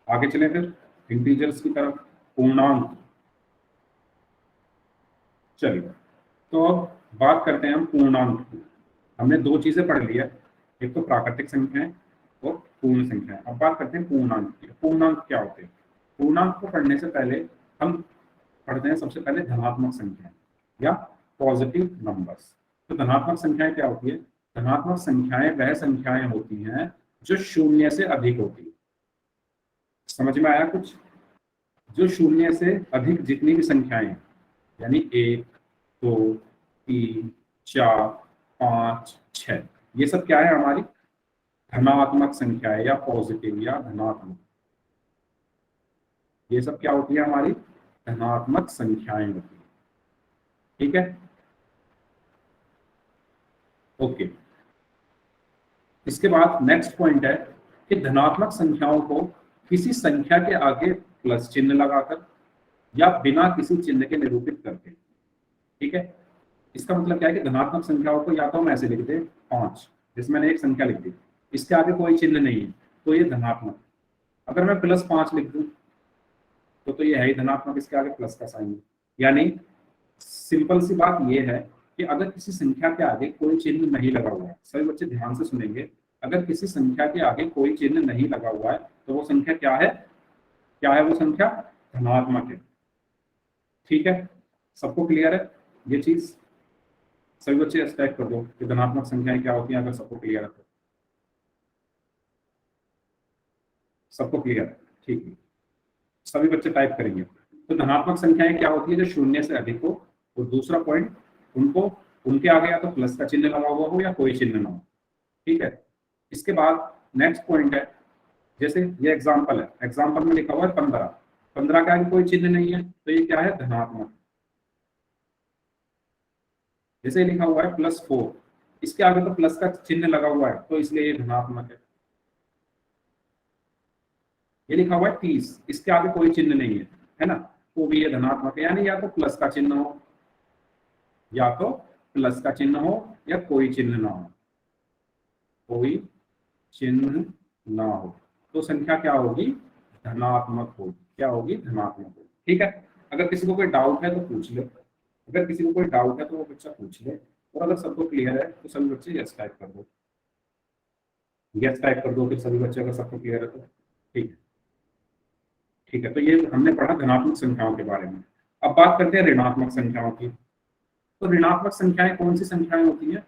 आगे चलें फिर इंटीजर्स की तरफ, पूर्णांक। चलिए, तो अब बात करते हैं हम पूर्णांक की। हमने दो चीजें पढ़ ली है, एक तो प्राकृतिक संख्याएं और पूर्ण संख्याएं। अब बात करते हैं पूर्णांक की। पूर्णांक क्या होते हैं? पूर्णांक को पढ़ने से पहले हम पढ़ते हैं सबसे पहले धनात्मक संख्याएं या पॉजिटिव नंबर्स। तो धनात्मक संख्याएं क्या होती है? धनात्मक संख्याएं वह संख्याएं होती हैं जो शून्य से अधिक होती है। समझ में आया कुछ? जो शून्य से अधिक जितनी भी संख्याएं हैं, यानी 1, 2, 3, 4, 5, 6, ये सब क्या है? हमारी धनात्मक संख्या है, या पॉजिटिव या धनात्मक। ये सब क्या होती है? हमारी धनात्मक संख्याएं होती है। ठीक है, ओके। इसके बाद नेक्स्ट पॉइंट है कि धनात्मक संख्याओं को किसी संख्या के आगे प्लस चिन्ह लगाकर या बिना किसी चिन्ह के निरूपित करके। ठीक है, इसका मतलब क्या है कि धनात्मक संख्याओं को या तो हम ऐसे लिख दें 5, जिसमें मैंने एक संख्या लिख दी, इसके आगे कोई चिन्ह नहीं है, तो ये धनात्मक। अगर मैं +5 लिख दूं तो ये है ही धनात्मक, इसके आगे प्लस का साइन है। यानी सिंपल सी बात ये है कि अगर किसी संख्या के आगे कोई चिन्ह नहीं लगा हुआ है, सभी बच्चे ध्यान से सुनेंगे, अगर किसी संख्या के आगे कोई चिन्ह नहीं लगा हुआ है तो वो संख्या क्या है? क्या है वो संख्या? धनात्मक है। ठीक है, सबको क्लियर है ये चीज? सभी बच्चे टाइप कर दो कि धनात्मक संख्याएं क्या होती हैं, अगर सबको क्लियर है तो। सबको क्लियर है? ठीक है, सभी बच्चे टाइप करेंगे। तो धनात्मक संख्याएं क्या होती है? जो शून्य से अधिक हो। और दूसरा पॉइंट, उनको उनके आगे या तो प्लस का चिन्ह लगा हुआ हो या कोई चिन्ह ना हो। ठीक है, इसके बाद नेक्स्ट पॉइंट है, जैसे ये एग्जांपल है, एग्जांपल में लिखा हुआ है 15, 15 का आगे कोई चिन्ह नहीं है, तो ये क्या है? धनात्मक। जैसे लिखा हुआ है +4, इसके आगे तो प्लस का चिन्ह लगा हुआ है, तो इसलिए ये धनात्मक है। ये लिखा हुआ है 30, इसके आगे कोई चिन्ह नहीं है ना, तो भी ये धनात्मक है। यानी या तो प्लस का चिन्ह हो, या तो प्लस का चिन्ह हो, या कोई चिन्ह ना हो, कोई चिन्ह ना हो, तो संख्या क्या होगी? धनात्मक होगी। क्या होगी? धनात्मक होगी। ठीक है, अगर किसी को कोई डाउट है तो पूछ ले, अगर किसी को कोई डाउट है तो वो बच्चा पूछ ले, और अगर सबको क्लियर है तो सभी बच्चे यस टाइप कर दो, यस टाइप कर दो फिर सभी बच्चे, अगर सबको क्लियर है तो। ठीक है, ठीक है, तो ये हमने पढ़ा धनात्मक संख्याओं के बारे में। अब बात करते हैं ऋणात्मक संख्याओं की। तो ऋणात्मक संख्याएं कौन सी संख्याएं होती हैं?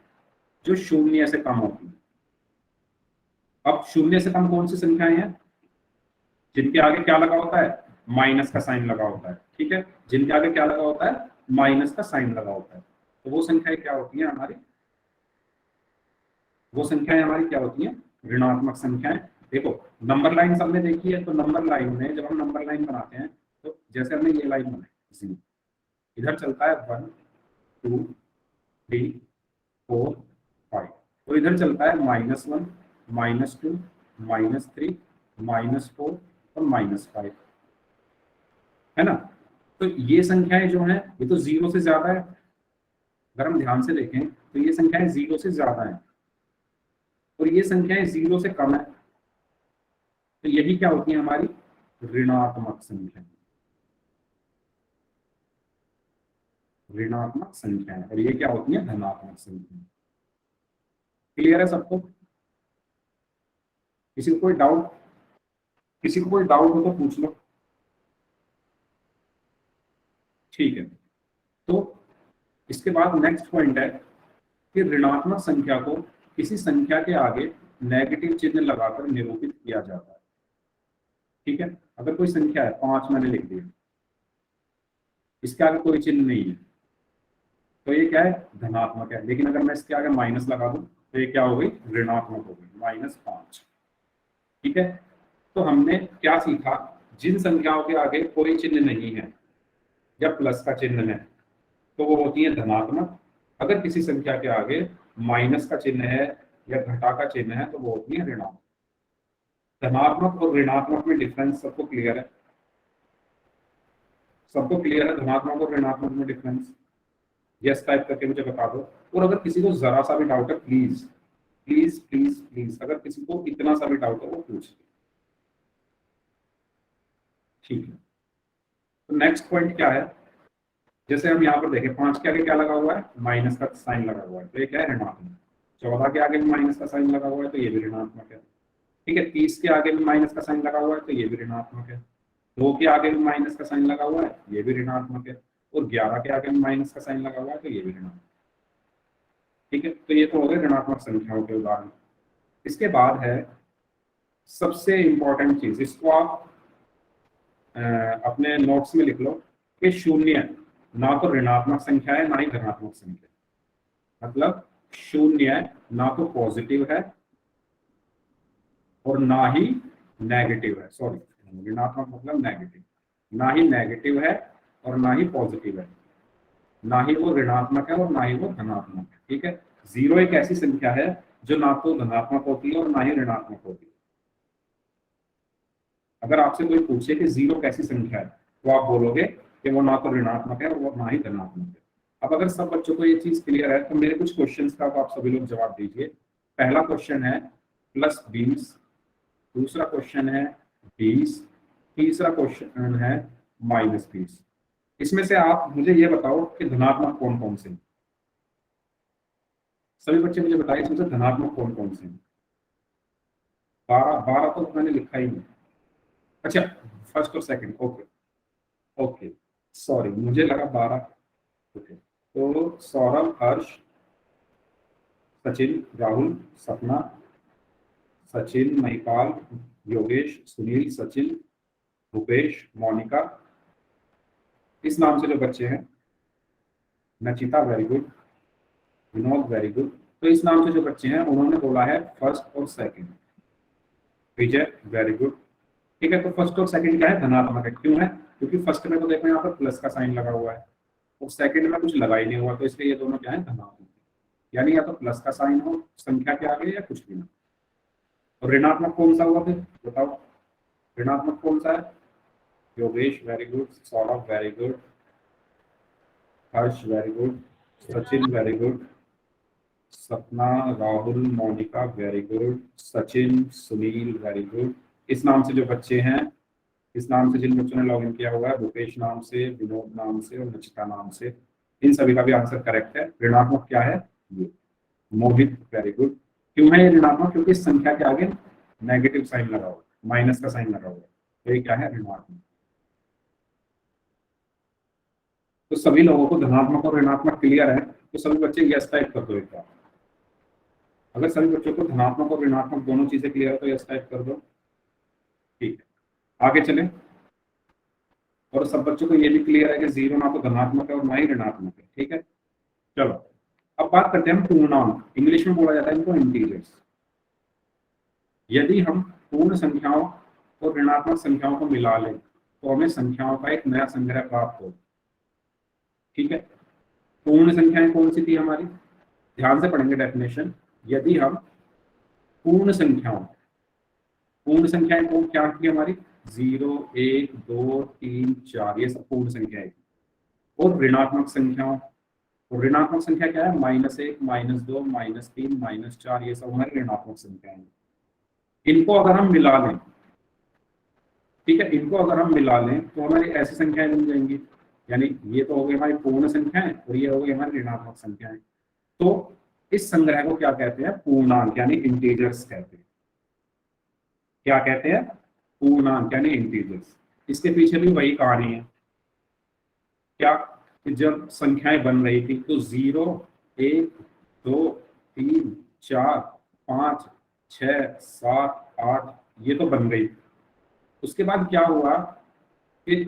जो शून्य से कम होती है। अब शून्य से कम कौन सी संख्याएं हैं? जिनके आगे क्या लगा होता है? माइनस का साइन लगा होता है। ठीक है, जिनके आगे क्या लगा होता है? माइनस का साइन लगा होता है। तो वो संख्याएं क्या होती हैं हमारी? वो संख्याएं हमारी क्या होती हैं? ऋणात्मक संख्याएं। देखो, नंबर लाइन सबने देखी है, तो नंबर लाइन में जब हम नंबर लाइन बनाते हैं, तो जैसे हमने ये लाइन बनाई, इधर चलता है 1, 2, 3, 4, 5, तो इधर चलता है -1, -2, -3, -4 और -5, है ना? तो ये संख्याएं जो हैं, ये तो 0 से ज्यादा है। अगर हम ध्यान से देखें तो ये संख्याएं 0 से ज्यादा है, और ये संख्याएं 0 से कम है, तो यही क्या होती है? हमारी ऋणात्मक संख्या। ऋणात्मक संख्याएं, और ये क्या होती है? धनात्मक संख्या। क्लियर है सबको? किसी को कोई डाउट, किसी को कोई डाउट हो तो पूछ लो। ठीक है, तो इसके बाद नेक्स्ट पॉइंट है कि ऋणात्मक संख्या को किसी संख्या के आगे नेगेटिव चिन्ह लगाकर निरूपित किया जाता है। ठीक है, अगर कोई संख्या है 5 मैंने लिख दिया, इसके आगे कोई चिन्ह नहीं है, तो ये क्या है, धनात्मक है। लेकिन अगर मैं इसके आगे माइनस लगा दूं तो ये क्या हो गई, ऋणात्मक हो गई, -5। ठीक है, तो हमने क्या सीखा, जिन संख्याओं के आगे कोई चिन्ह नहीं है या प्लस का चिन्ह है तो वो होती है धनात्मक। अगर किसी संख्या के आगे माइनस का चिन्ह है या घटा का चिन्ह है तो वो होती है ऋणात्मक। धनात्मक और ऋणात्मक में डिफरेंस सबको क्लियर है? सबको क्लियर है धनात्मक और ऋणात्मक में डिफरेंस? यस टाइप करके मुझे बता दो। और अगर किसी को जरा सा भी डाउट है, प्लीज प्लीज प्लीज प्लीज, अगर किसी को इतना सा भी डाउट है वो पूछ ले। ठीक है, तो नेक्स्ट पॉइंट क्या है, जैसे हम यहाँ पर देखें 5 के आगे क्या लगा हुआ है, माइनस का साइन लगा हुआ है, तो ये क्या है, ऋणात्मक। 14 के आगे भी माइनस का साइन लगा हुआ है तो ये भी ऋणात्मक है। ठीक है, 30 के आगे भी माइनस का साइन लगा हुआ है तो ये भी ऋणात्मक है। 2 के आगे भी माइनस का साइन लगा हुआ है, ये भी ऋणात्मक है। और 11 के आगे भी माइनस का साइन लगा हुआ है तो ये भी ऋणात्मक। ठीक है, तो ये तो हो गए ऋणात्मक संख्याओं के उदाहरण। इसके बाद है सबसे इंपॉर्टेंट चीज, इसको आप अपने नोट्स में लिख लो कि शून्य ना तो ऋणात्मक संख्या है ना ही धनात्मक संख्या। मतलब शून्य ना तो पॉजिटिव है और ना ही नेगेटिव है। सॉरी, ऋणात्मक मतलब नेगेटिव, ना ही नेगेटिव है और ना ही पॉजिटिव है, ना ही वो ऋणात्मक है और ना ही वो धनात्मक है। ठीक है, 0 एक ऐसी संख्या है जो ना तो धनात्मक होती है और ना ही ऋणात्मक होती है। अगर आपसे कोई पूछे कि 0 कैसी संख्या है तो आप बोलोगे कि वो ना तो ऋणात्मक है और वो ना ही धनात्मक है। अब अगर सब बच्चों को ये चीज क्लियर है तो मेरे कुछ क्वेश्चंस का आप सभी लोग जवाब दीजिए। पहला क्वेश्चन है +20, दूसरा क्वेश्चन है 20, तीसरा क्वेश्चन है -20। इसमें से आप मुझे ये बताओ कि धनात्मक कौन कौन से हैं? सभी बच्चे मुझे बताइए इसमें से धनात्मक कौन कौन से हैं? 12 तो मैंने लिखा ही नहीं। अच्छा, फर्स्ट और सेकंड, ओके ओके, सॉरी मुझे लगा 12। ओके, तो सौरभ, हर्ष, सचिन, राहुल, सपना, सचिन, महिपाल, योगेश, सुनील, सचिन, भूपेश, मोनिका, इस नाम से जो बच्चे हैं, Nachita very good, Vinod very good, तो इस नाम से जो बच्चे हैं उन्होंने बोला है फर्स्ट और सेकंड। विजय वेरी गुड। ठीक है, तो फर्स्ट और सेकंड क्या है, धनात्मक है। क्यों है, क्योंकि फर्स्ट में तो देखो यहाँ पर प्लस का साइन लगा हुआ है और सेकंड में कुछ लगा ही नहीं हुआ, तो इसलिए ये दोनों क्या है, धनात्मक। यानी या तो प्लस का साइन हो संख्या के आगे या कुछ भी ना। और ऋणात्मक कौन सा हुआ फिर बताओ, ऋणात्मक कौन सा है? Yogesh very good, Saurabh very good, Harsh very good, Sachin very good, Sapna, Rahul, Monika very good, Sachin, Sunil very good. इस नाम से जो बच्चे हैं, इस नाम से जिन बच्चों ने लॉगिन किया हुआ है, भूपेश नाम से, विनोद नाम से और नचिता नाम से, इन सभी का भी आंसर करेक्ट है। ऋणात्मक क्या है, ये मोहित वेरी गुड। क्यों है ये ऋणात्मक, क्योंकि इस संख्या के आगे नेगेटिव साइन लगा हुआ, माइनस का साइन लगा हुआ, तो ये क्या है, ऋणात्मक। तो सभी लोगों को धनात्मक और ऋणात्मक क्लियर है, तो सभी बच्चे यस टाइप कर दो एक बार। अगर सभी बच्चों को धनात्मक और ऋणात्मक दोनों चीजें क्लियर है तो यस टाइप कर दो। ठीक है, आगे चलें। और सब बच्चों को ये भी क्लियर है कि 0 ना तो धनात्मक है और ना ही ऋणात्मक है। ठीक है, चलो अब बात करते हैं हम पूर्णांक। इंग्लिश में बोला जाता है इनको इंटीजर्स। यदि हम पूर्ण संख्याओं और ऋणात्मक संख्याओं को मिला लें तो हमें संख्याओं का एक नया संग्रह प्राप्त हो। ठीक है, पूर्ण संख्याएं कौन सी थी हमारी, ध्यान से पढ़ेंगे डेफिनेशन। यदि हम पूर्ण संख्याएं कौन क्या थी हमारी, 0, 1, 2, 3, 4, ये सब पूर्ण संख्याएं। और ऋणात्मक संख्याओं, और ऋणात्मक संख्या क्या है, -1, -2, -3, -4, ये सब हमारी ऋणात्मक संख्याएं। इनको अगर हम मिला लें, ठीक है, इनको अगर हम मिला लें तो हमारी ऐसी संख्याएं बन जाएंगी। यानी ये तो हो गई हमारी पूर्ण संख्याएं और ये हो गई हमारी ऋणात्मक संख्याएं। तो इस संग्रह को क्या कहते हैं? पूर्णांक यानी इंटीजर्स कहते हैं। क्या कहते हैं? पूर्णांक यानी इंटीजर्स। इसके पीछे भी वही कहानी है। क्या कि जब संख्याएं बन रही थी तो 0, 1, 2, 3, 4, 5, 6, 7, 8 ये तो बन गई। उसके बाद क्या हुआ कि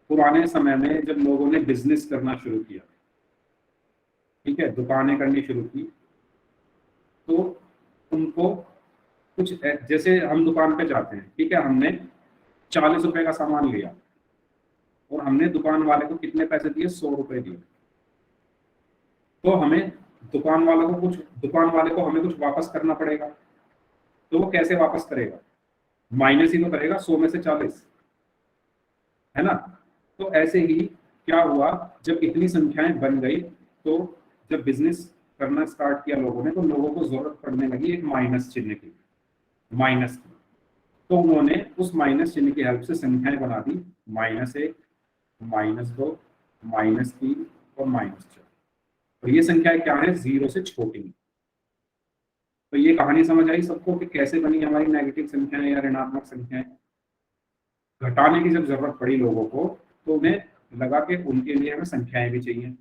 पुराने समय में जब लोगों ने बिजनेस करना शुरू किया, ठीक है, दुकानें करनी शुरू की, तो उनको कुछ जैसे हम दुकान पे जाते हैं, ठीक है, हमने 40 रुपए का सामान लिया और हमने दुकान वाले को कितने पैसे दिए? 100 रुपए दिए। तो हमें दुकान वाले को हमें कुछ वापस करना पड़ेगा। तो वो कैसे वापस करेगा? माइनस ही तो करेगा 100 में से 40, है ना? तो ऐसे ही क्या हुआ, जब इतनी संख्याएं बन गई तो जब बिजनेस करना स्टार्ट किया लोगों ने, तो लोगों को जरूरत पड़ने लगी एक माइनस चिन्ह की, माइनस की। तो उन्होंने उस माइनस चिन्ह की हेल्प से संख्याएं बना दी, -1, -2, -3 और -4। तो ये संख्याएं क्या है? 0 से छोटी। तो ये कहानी समझ आई सबको कि कैसे बनी हमारी नेगेटिव संख्याएं या ऋणात्मक संख्याएं? घटाने की जब जरूरत पड़ी लोगों को, तो उन्हें लगा कि उनके लिए हमें संख्याएं भी चाहिए,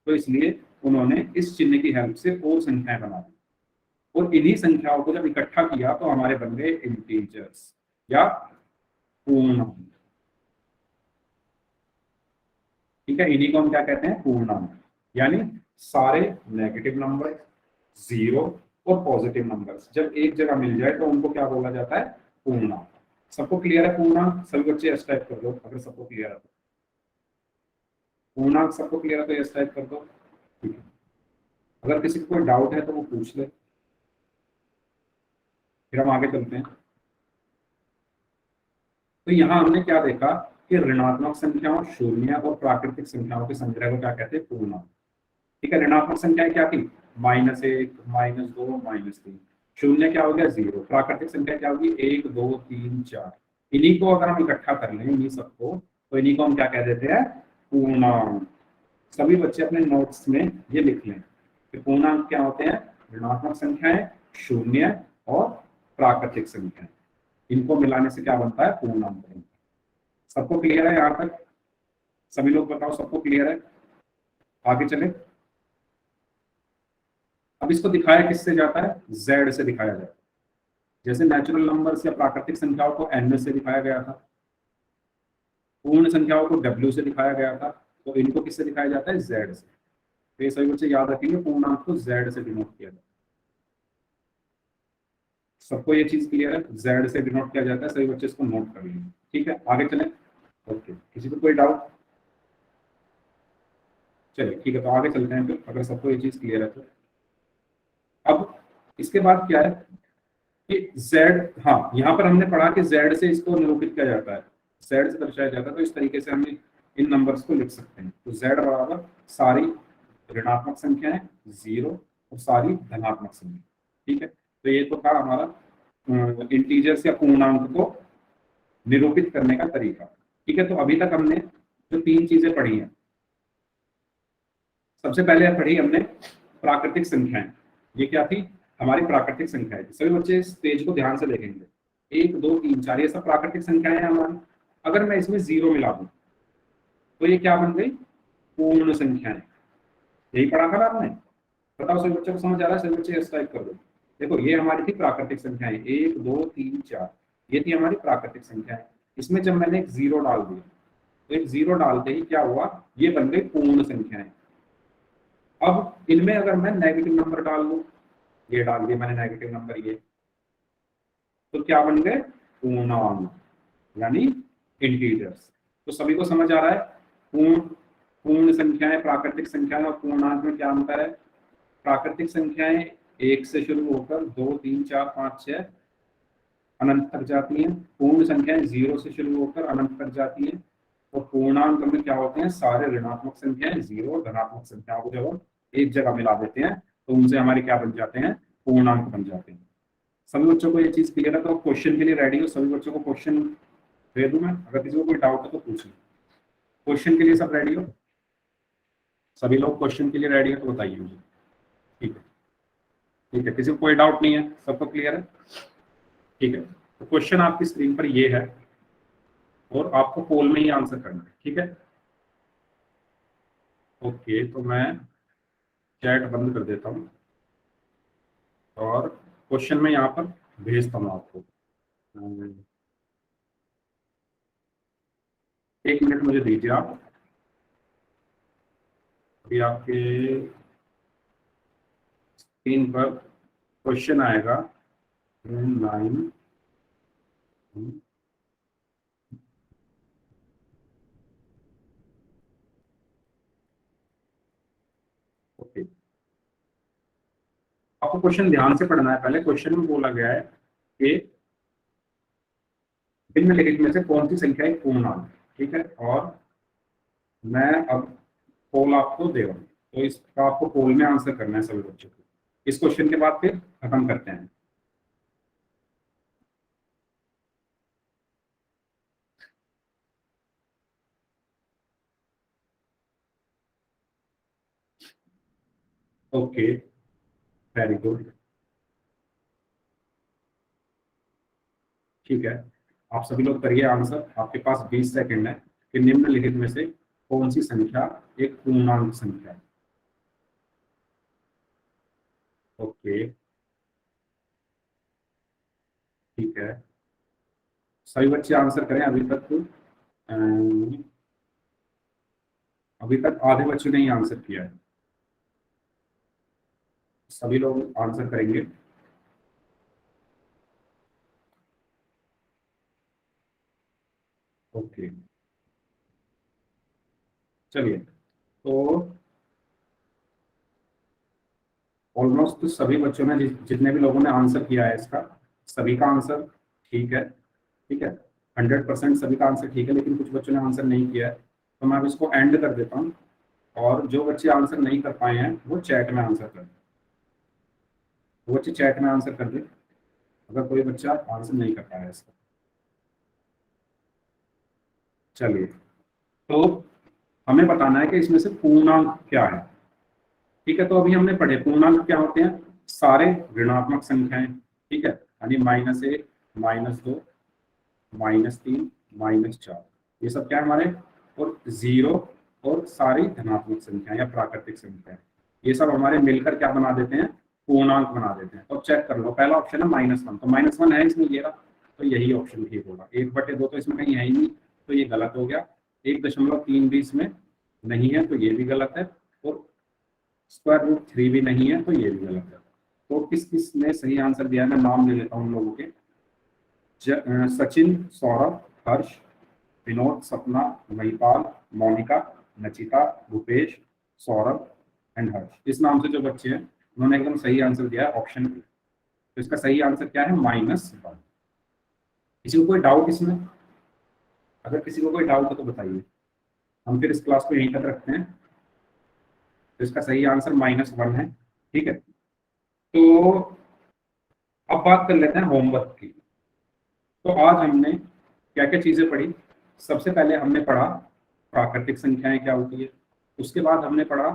तो इसलिए उन्होंने इस चिन्ह की हेल्प से और संख्याएं बना दी। और इन्हीं संख्याओं को जब इकट्ठा किया तो हमारे बन गए इंटीजर्स या पूर्णांक। ठीक है, इन्हीं को हम क्या कहते हैं? पूर्णांक। यानी सारे नेगेटिव नंबर, 0 और पॉजिटिव नंबर्स जब एक जगह मिल जाए तो उनको क्या बोला जाता है? पूर्णांक। सबको क्लियर है पूर्णांक? सभी बच्चे एस टाइप कर दो अगर सबको क्लियर है तो। पूर्णांक सबको क्लियर है तो एस टाइप कर दो। ठीक है, अगर किसी को कोई डाउट है तो वो पूछ ले, फिर हम आगे चलते हैं। तो यहाँ हमने क्या देखा कि ऋणात्मक संख्याओं, शून्य और प्राकृतिक संख्याओं के संग्रह को क्या कहते हैं? पूर्णांक। ठीक है, ऋणात्मक संख्याएं क्या थी? -1, -2, -3। शून्य क्या हो गया? 0। प्राकृतिक संख्या क्या होगी? 1, 2, 3, 4। इन्हीं को अगर हम इकट्ठा कर लें, इन्हीं सबको, तो इन्हीं को हम क्या कह देते हैं? पूर्णांक। सभी बच्चे अपने नोट्स में ये लिख लें कि पूर्णांक क्या होते हैं? ऋणात्मक संख्याएं, शून्य और प्राकृतिक संख्याएं। इनको मिलाने से क्या बनता है? पूर्णांक बनता है। सबको क्लियर है यहाँ तक? सभी लोग बताओ सबको क्लियर है? आगे चले। अब इसको दिखाया किससे जाता है? Z से दिखाया जाता है। जैसे नेचुरल नंबर्स या प्राकृतिक संख्याओं को N से दिखाया गया था, पूर्ण संख्याओं को W से दिखाया गया था, तो इनको किससे दिखाया जाता है? Z से। तो ये सभी बच्चे याद रखेंगे, पूर्णांक को Z से डिनोट किया जाता है। सबको ये चीज क्लियर है? Z से डिनोट किया जाता है, सभी बच्चे इसको नोट कर लेंगे। ठीक है, आगे चलें। ओके, किसी को कोई डाउट? चलिए ठीक है, तो आगे चलते हैं फिर, अगर सबको ये चीज क्लियर है तो। अब इसके बाद क्या है कि Z, हाँ यहाँ पर हमने पढ़ा कि Z से इसको निरूपित किया जाता है, Z से दर्शाया जाता है। तो इस तरीके से हम इन नंबर्स को लिख सकते हैं। तो Z बराबर सारी ऋणात्मक संख्याएं, 0 और सारी धनात्मक संख्या। ठीक है, तो ये तो था हमारा इंटीजर्स या पूर्णांक को निरूपित करने का तरीका। ठीक है, तो अभी तक हमने जो 3 चीजें पढ़ी हैं, सबसे पहले पढ़ी हमने प्राकृतिक संख्याएं। ये क्या थी? हमारी प्राकृतिक संख्याएं। सभी बच्चे इस पेज को ध्यान से देखेंगे। 1, 2, 3, 4 ये सब प्राकृतिक संख्याएं हैं हमारी। अगर मैं इसमें 0 मिला दूं तो ये क्या बन गई? पूर्ण संख्याएं। यही पढ़ा था ना आपने? बताओ सभी बच्चों को समझ आ रहा है? सभी बच्चे इस टाइप कर दो। देखो ये हमारी थी प्राकृतिक संख्याएं, 1, 2, 3, 4 ये थी हमारी प्राकृतिक संख्याएं। इसमें जब मैंने एक 0 डाल दिया तो एक 0 डालते ही क्या हुआ? ये बन गई पूर्ण संख्याएं। अब इनमें अगर मैं नेगेटिव नंबर डाल दूं, ये डाल दिया मैंने नेगेटिव नंबर, ये तो क्या बन गए? पूर्णांक यानी इंटीजर्स। तो सभी को समझ आ रहा है? पूर्ण संख्याएं, प्राकृतिक संख्याएं और पूर्णांक में क्या अंतर है? प्राकृतिक संख्याएं 1 से शुरू होकर 2, 3, 4, 5, 6 अनंत तक जाती हैं। पूर्ण संख्याएं 0 से शुरू होकर अनंत तक जाती हैं। और पूर्णांक में क्या होते हैं? सारे ऋणात्मक संख्याएं, 0 और धनात्मक संख्याओं को जब हम एक जगह मिला देते हैं तो उनसे हमारे क्या बन जाते हैं? पूर्णांक बन जाते हैं। सभी बच्चों को ये चीज क्लियर है? तो क्वेश्चन के लिए रेडी हो? सभी बच्चों को क्वेश्चन दे दूं मैं? अगर किसी को कोई डाउट है तो पूछ लो। क्वेश्चन के लिए सब रेडी हो? सभी लोग क्वेश्चन के लिए रेडी है तो बताइए मुझे। ठीक है, ठीक है, किसी को कोई डाउट नहीं है, सबको क्लियर है? ठीक है, तो क्वेश्चन आपकी स्क्रीन पर ये है और आपको पोल में ही आंसर करना है। ठीक है, ओके, तो मैं चैट बंद कर देता हूँ और क्वेश्चन में यहाँ पर भेजता हूँ आपको। 1 मिनट मुझे दीजिए आप, अभी आपके स्क्रीन पर क्वेश्चन आएगा 9। ओके, आपको क्वेश्चन ध्यान से पढ़ना है। पहले क्वेश्चन में बोला गया है कि निम्नलिखित में से कौन सी संख्या एक पूर्णांक है। ठीक है, और मैं अब पोल आपको दे रहा हूँ, तो इसका आपको पोल में आंसर करना है सभी बच्चों को। इस क्वेश्चन के बाद फिर खत्म करते हैं। Okay, very good. ठीक है, आप सभी लोग करिए आंसर। आपके पास 20 सेकंड है कि निम्नलिखित में से कौन सी संख्या एक पूर्णांक संख्या है। ओके, ठीक है, सभी बच्चे आंसर करें। अभी तक आधे बच्चों ने ही आंसर किया है, सभी लोग आंसर करेंगे। ओके, चलिए, तो ऑलमोस्ट सभी बच्चों ने जितने भी लोगों ने आंसर किया है इसका, सभी का आंसर ठीक है। ठीक है, 100% सभी का आंसर ठीक है, लेकिन कुछ बच्चों ने आंसर नहीं किया है, तो मैं अब इसको एंड कर देता हूँ। और जो बच्चे आंसर नहीं कर पाए हैं वो चैट में आंसर कर दें। वो बच्चे चैट में आंसर कर दें अगर कोई बच्चा आंसर नहीं कर पाया है इसका। चलिए, तो हमें बताना है कि इसमें से पूर्णांक क्या है। ठीक है, तो अभी हमने पढ़े पूर्णांक क्या होते हैं, सारे ऋणात्मक संख्याएं। ठीक है, यानी -1, -2, -3, -4, ये सब क्या है हमारे, और 0, और सारी धनात्मक संख्याएं या प्राकृतिक संख्याएं, ये सब हमारे मिलकर क्या बना देते हैं, पूर्णांक बना देते हैं। तो चेक कर लो, पहला ऑप्शन है -1, तो -1 है इसमें, ये रहा, तो यही ऑप्शन ठीक होगा। 1/2 तो इसमें कहीं है ही नहीं, तो ये गलत हो गया। 1.3 भी इसमें नहीं है, तो ये भी गलत है। और √3 भी नहीं है, तो ये भी गलत है। तो किस किस ने सही आंसर दिया है, मैं नाम ले लेता हूँ उन लोगों के। सचिन, सौरभ, हर्ष, विनोद, सपना, महिपाल, मोनिका, नचिता, भूपेश, सौरभ एंड हर्ष, इस नाम से जो बच्चे हैं उन्होंने एकदम सही आंसर दिया है, ऑप्शन बी। तो इसका सही आंसर क्या है, -1। किसी को कोई डाउट इसमें? अगर किसी को कोई डाउट है तो बताइए, हम फिर इस क्लास को यहीं तक रखते हैं। तो इसका सही आंसर -1 है। ठीक है, तो अब बात कर लेते हैं होमवर्क की। तो आज हमने क्या क्या चीजें पढ़ी। सबसे पहले हमने पढ़ा प्राकृतिक संख्याएं क्या होती है, उसके बाद हमने पढ़ा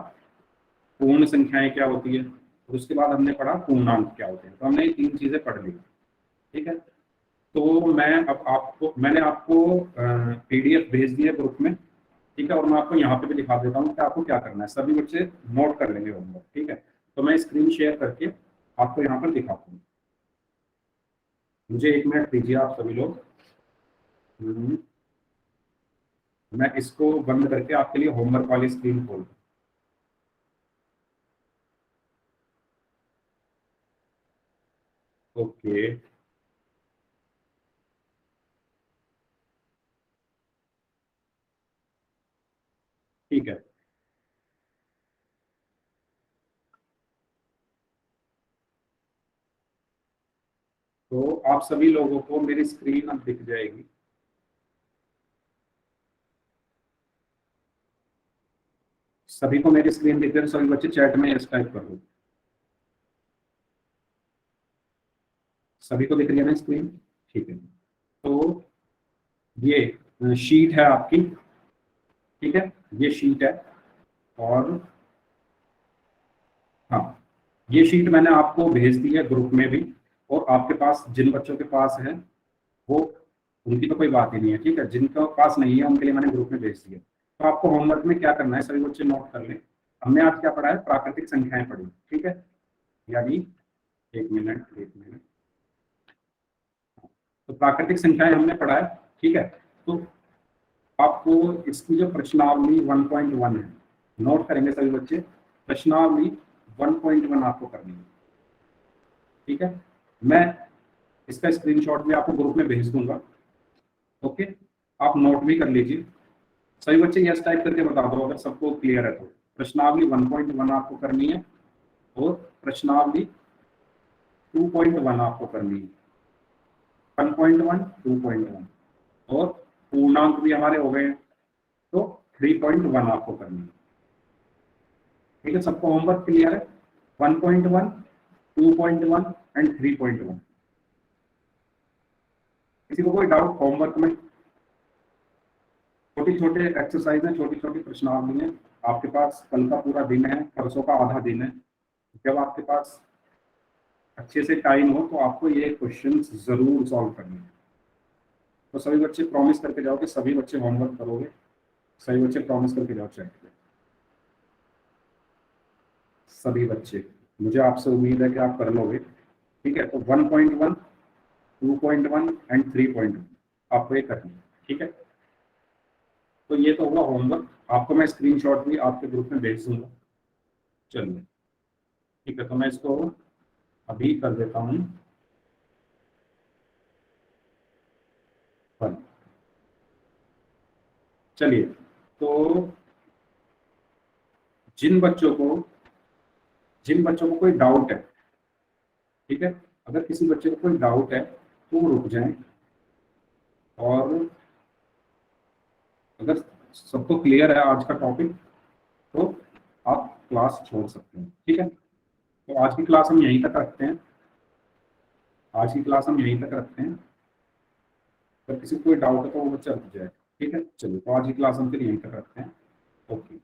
पूर्ण संख्याएं क्या होती है, और उसके बाद हमने पढ़ा पूर्णांक क्या होते हैं। तो हमने ये 3 चीजें पढ़ ली। ठीक है, तो मैंने आपको PDF भेज दिया ग्रुप में। ठीक है, और मैं आपको यहाँ पे भी दिखा देता हूँ कि आपको क्या करना है। सभी बच्चे नोट कर लेंगे होमवर्क। ठीक है, तो मैं स्क्रीन शेयर करके आपको यहाँ पर दिखाता हूँ। मुझे 1 मिनट दीजिए आप सभी लोग। हम्म, मैं इसको बंद करके आपके लिए होमवर्क वाली स्क्रीन खोल। ओके, ठीक है, तो आप सभी लोगों को मेरी स्क्रीन अब दिख जाएगी। सभी को मेरी स्क्रीन दिख रही है, सभी बच्चे चैट में यस टाइप कर दो। सभी को दिख रही है ना स्क्रीन? ठीक है, तो ये शीट है आपकी। ठीक है, ये शीट है। और हाँ, ये शीट मैंने आपको भेज दी है ग्रुप में भी, और आपके पास जिन बच्चों के पास है वो, उनकी तो कोई बात ही नहीं है, ठीक है। जिनके पास नहीं है उनके लिए मैंने ग्रुप में भेज दिया। तो आपको होमवर्क में क्या करना है, सभी बच्चे नोट कर लें। हमने आज क्या पढ़ा है, प्राकृतिक संख्याएं पढ़ी, ठीक है। यानी एक मिनट, तो प्राकृतिक संख्याएं हमने पढ़ा है, ठीक है। तो आपको इसकी जो प्रश्नावली 1.1 है, नोट करेंगे सभी बच्चे। प्रश्नावली 1.1 आपको करनी है, ठीक है। मैं इसका स्क्रीनशॉट भी आपको ग्रुप में भेज दूंगा, ओके। आप नोट भी कर लीजिए। सभी बच्चे यस टाइप करके बता दो अगर सबको क्लियर है तो। प्रश्नावली 1.1 आपको करनी है, और प्रश्नावली 2.1 आपको करनी है। 1.1, 2.1, और पूर्णांक भी हमारे हो गए हैं, तो 3.1 आपको करनी है, ठीक है। सबको होमवर्क क्लियर है? 1.1, 2.1 एंड 3.1। किसी को कोई डाउट होमवर्क में? छोटी छोटे एक्सरसाइज है, छोटी छोटी प्रश्नावली है। आपके पास कल का पूरा दिन है, परसों का आधा दिन है। जब आपके पास अच्छे से टाइम हो तो आपको ये क्वेश्चन जरूर सॉल्व करने हैं। तो सभी बच्चे प्रॉमिस करके जाओ कि सभी बच्चे होमवर्क करोगे। सभी बच्चे प्रॉमिस करके जाओ चैट पे। सभी बच्चे, मुझे आपसे उम्मीद है कि आप कर लोगे, ठीक है। तो 1.1, 2.1 एंड 3.1 आपको ये करना है, ठीक है। तो ये तो होगा होमवर्क। आपको मैं स्क्रीनशॉट भी आपके ग्रुप में भेज दूंगा। चलिए, ठीक है। तो मैं इसको अभी कर देता हूँ बंद। चलिए, तो जिन बच्चों को कोई डाउट है, ठीक है, अगर किसी बच्चे को कोई डाउट है तो वो रुक जाएं, और अगर सबको क्लियर है आज का टॉपिक तो आप क्लास छोड़ सकते हैं, ठीक है। तो आज की क्लास हम यहीं तक रखते हैं। आज की क्लास हम यहीं तक रखते हैं। अगर किसी को कोई डाउट है तो वो बच्चा रुक जाए, ठीक है। चलिए, तो आज की क्लास हम फिर यहीं तक रखते हैं। ओके।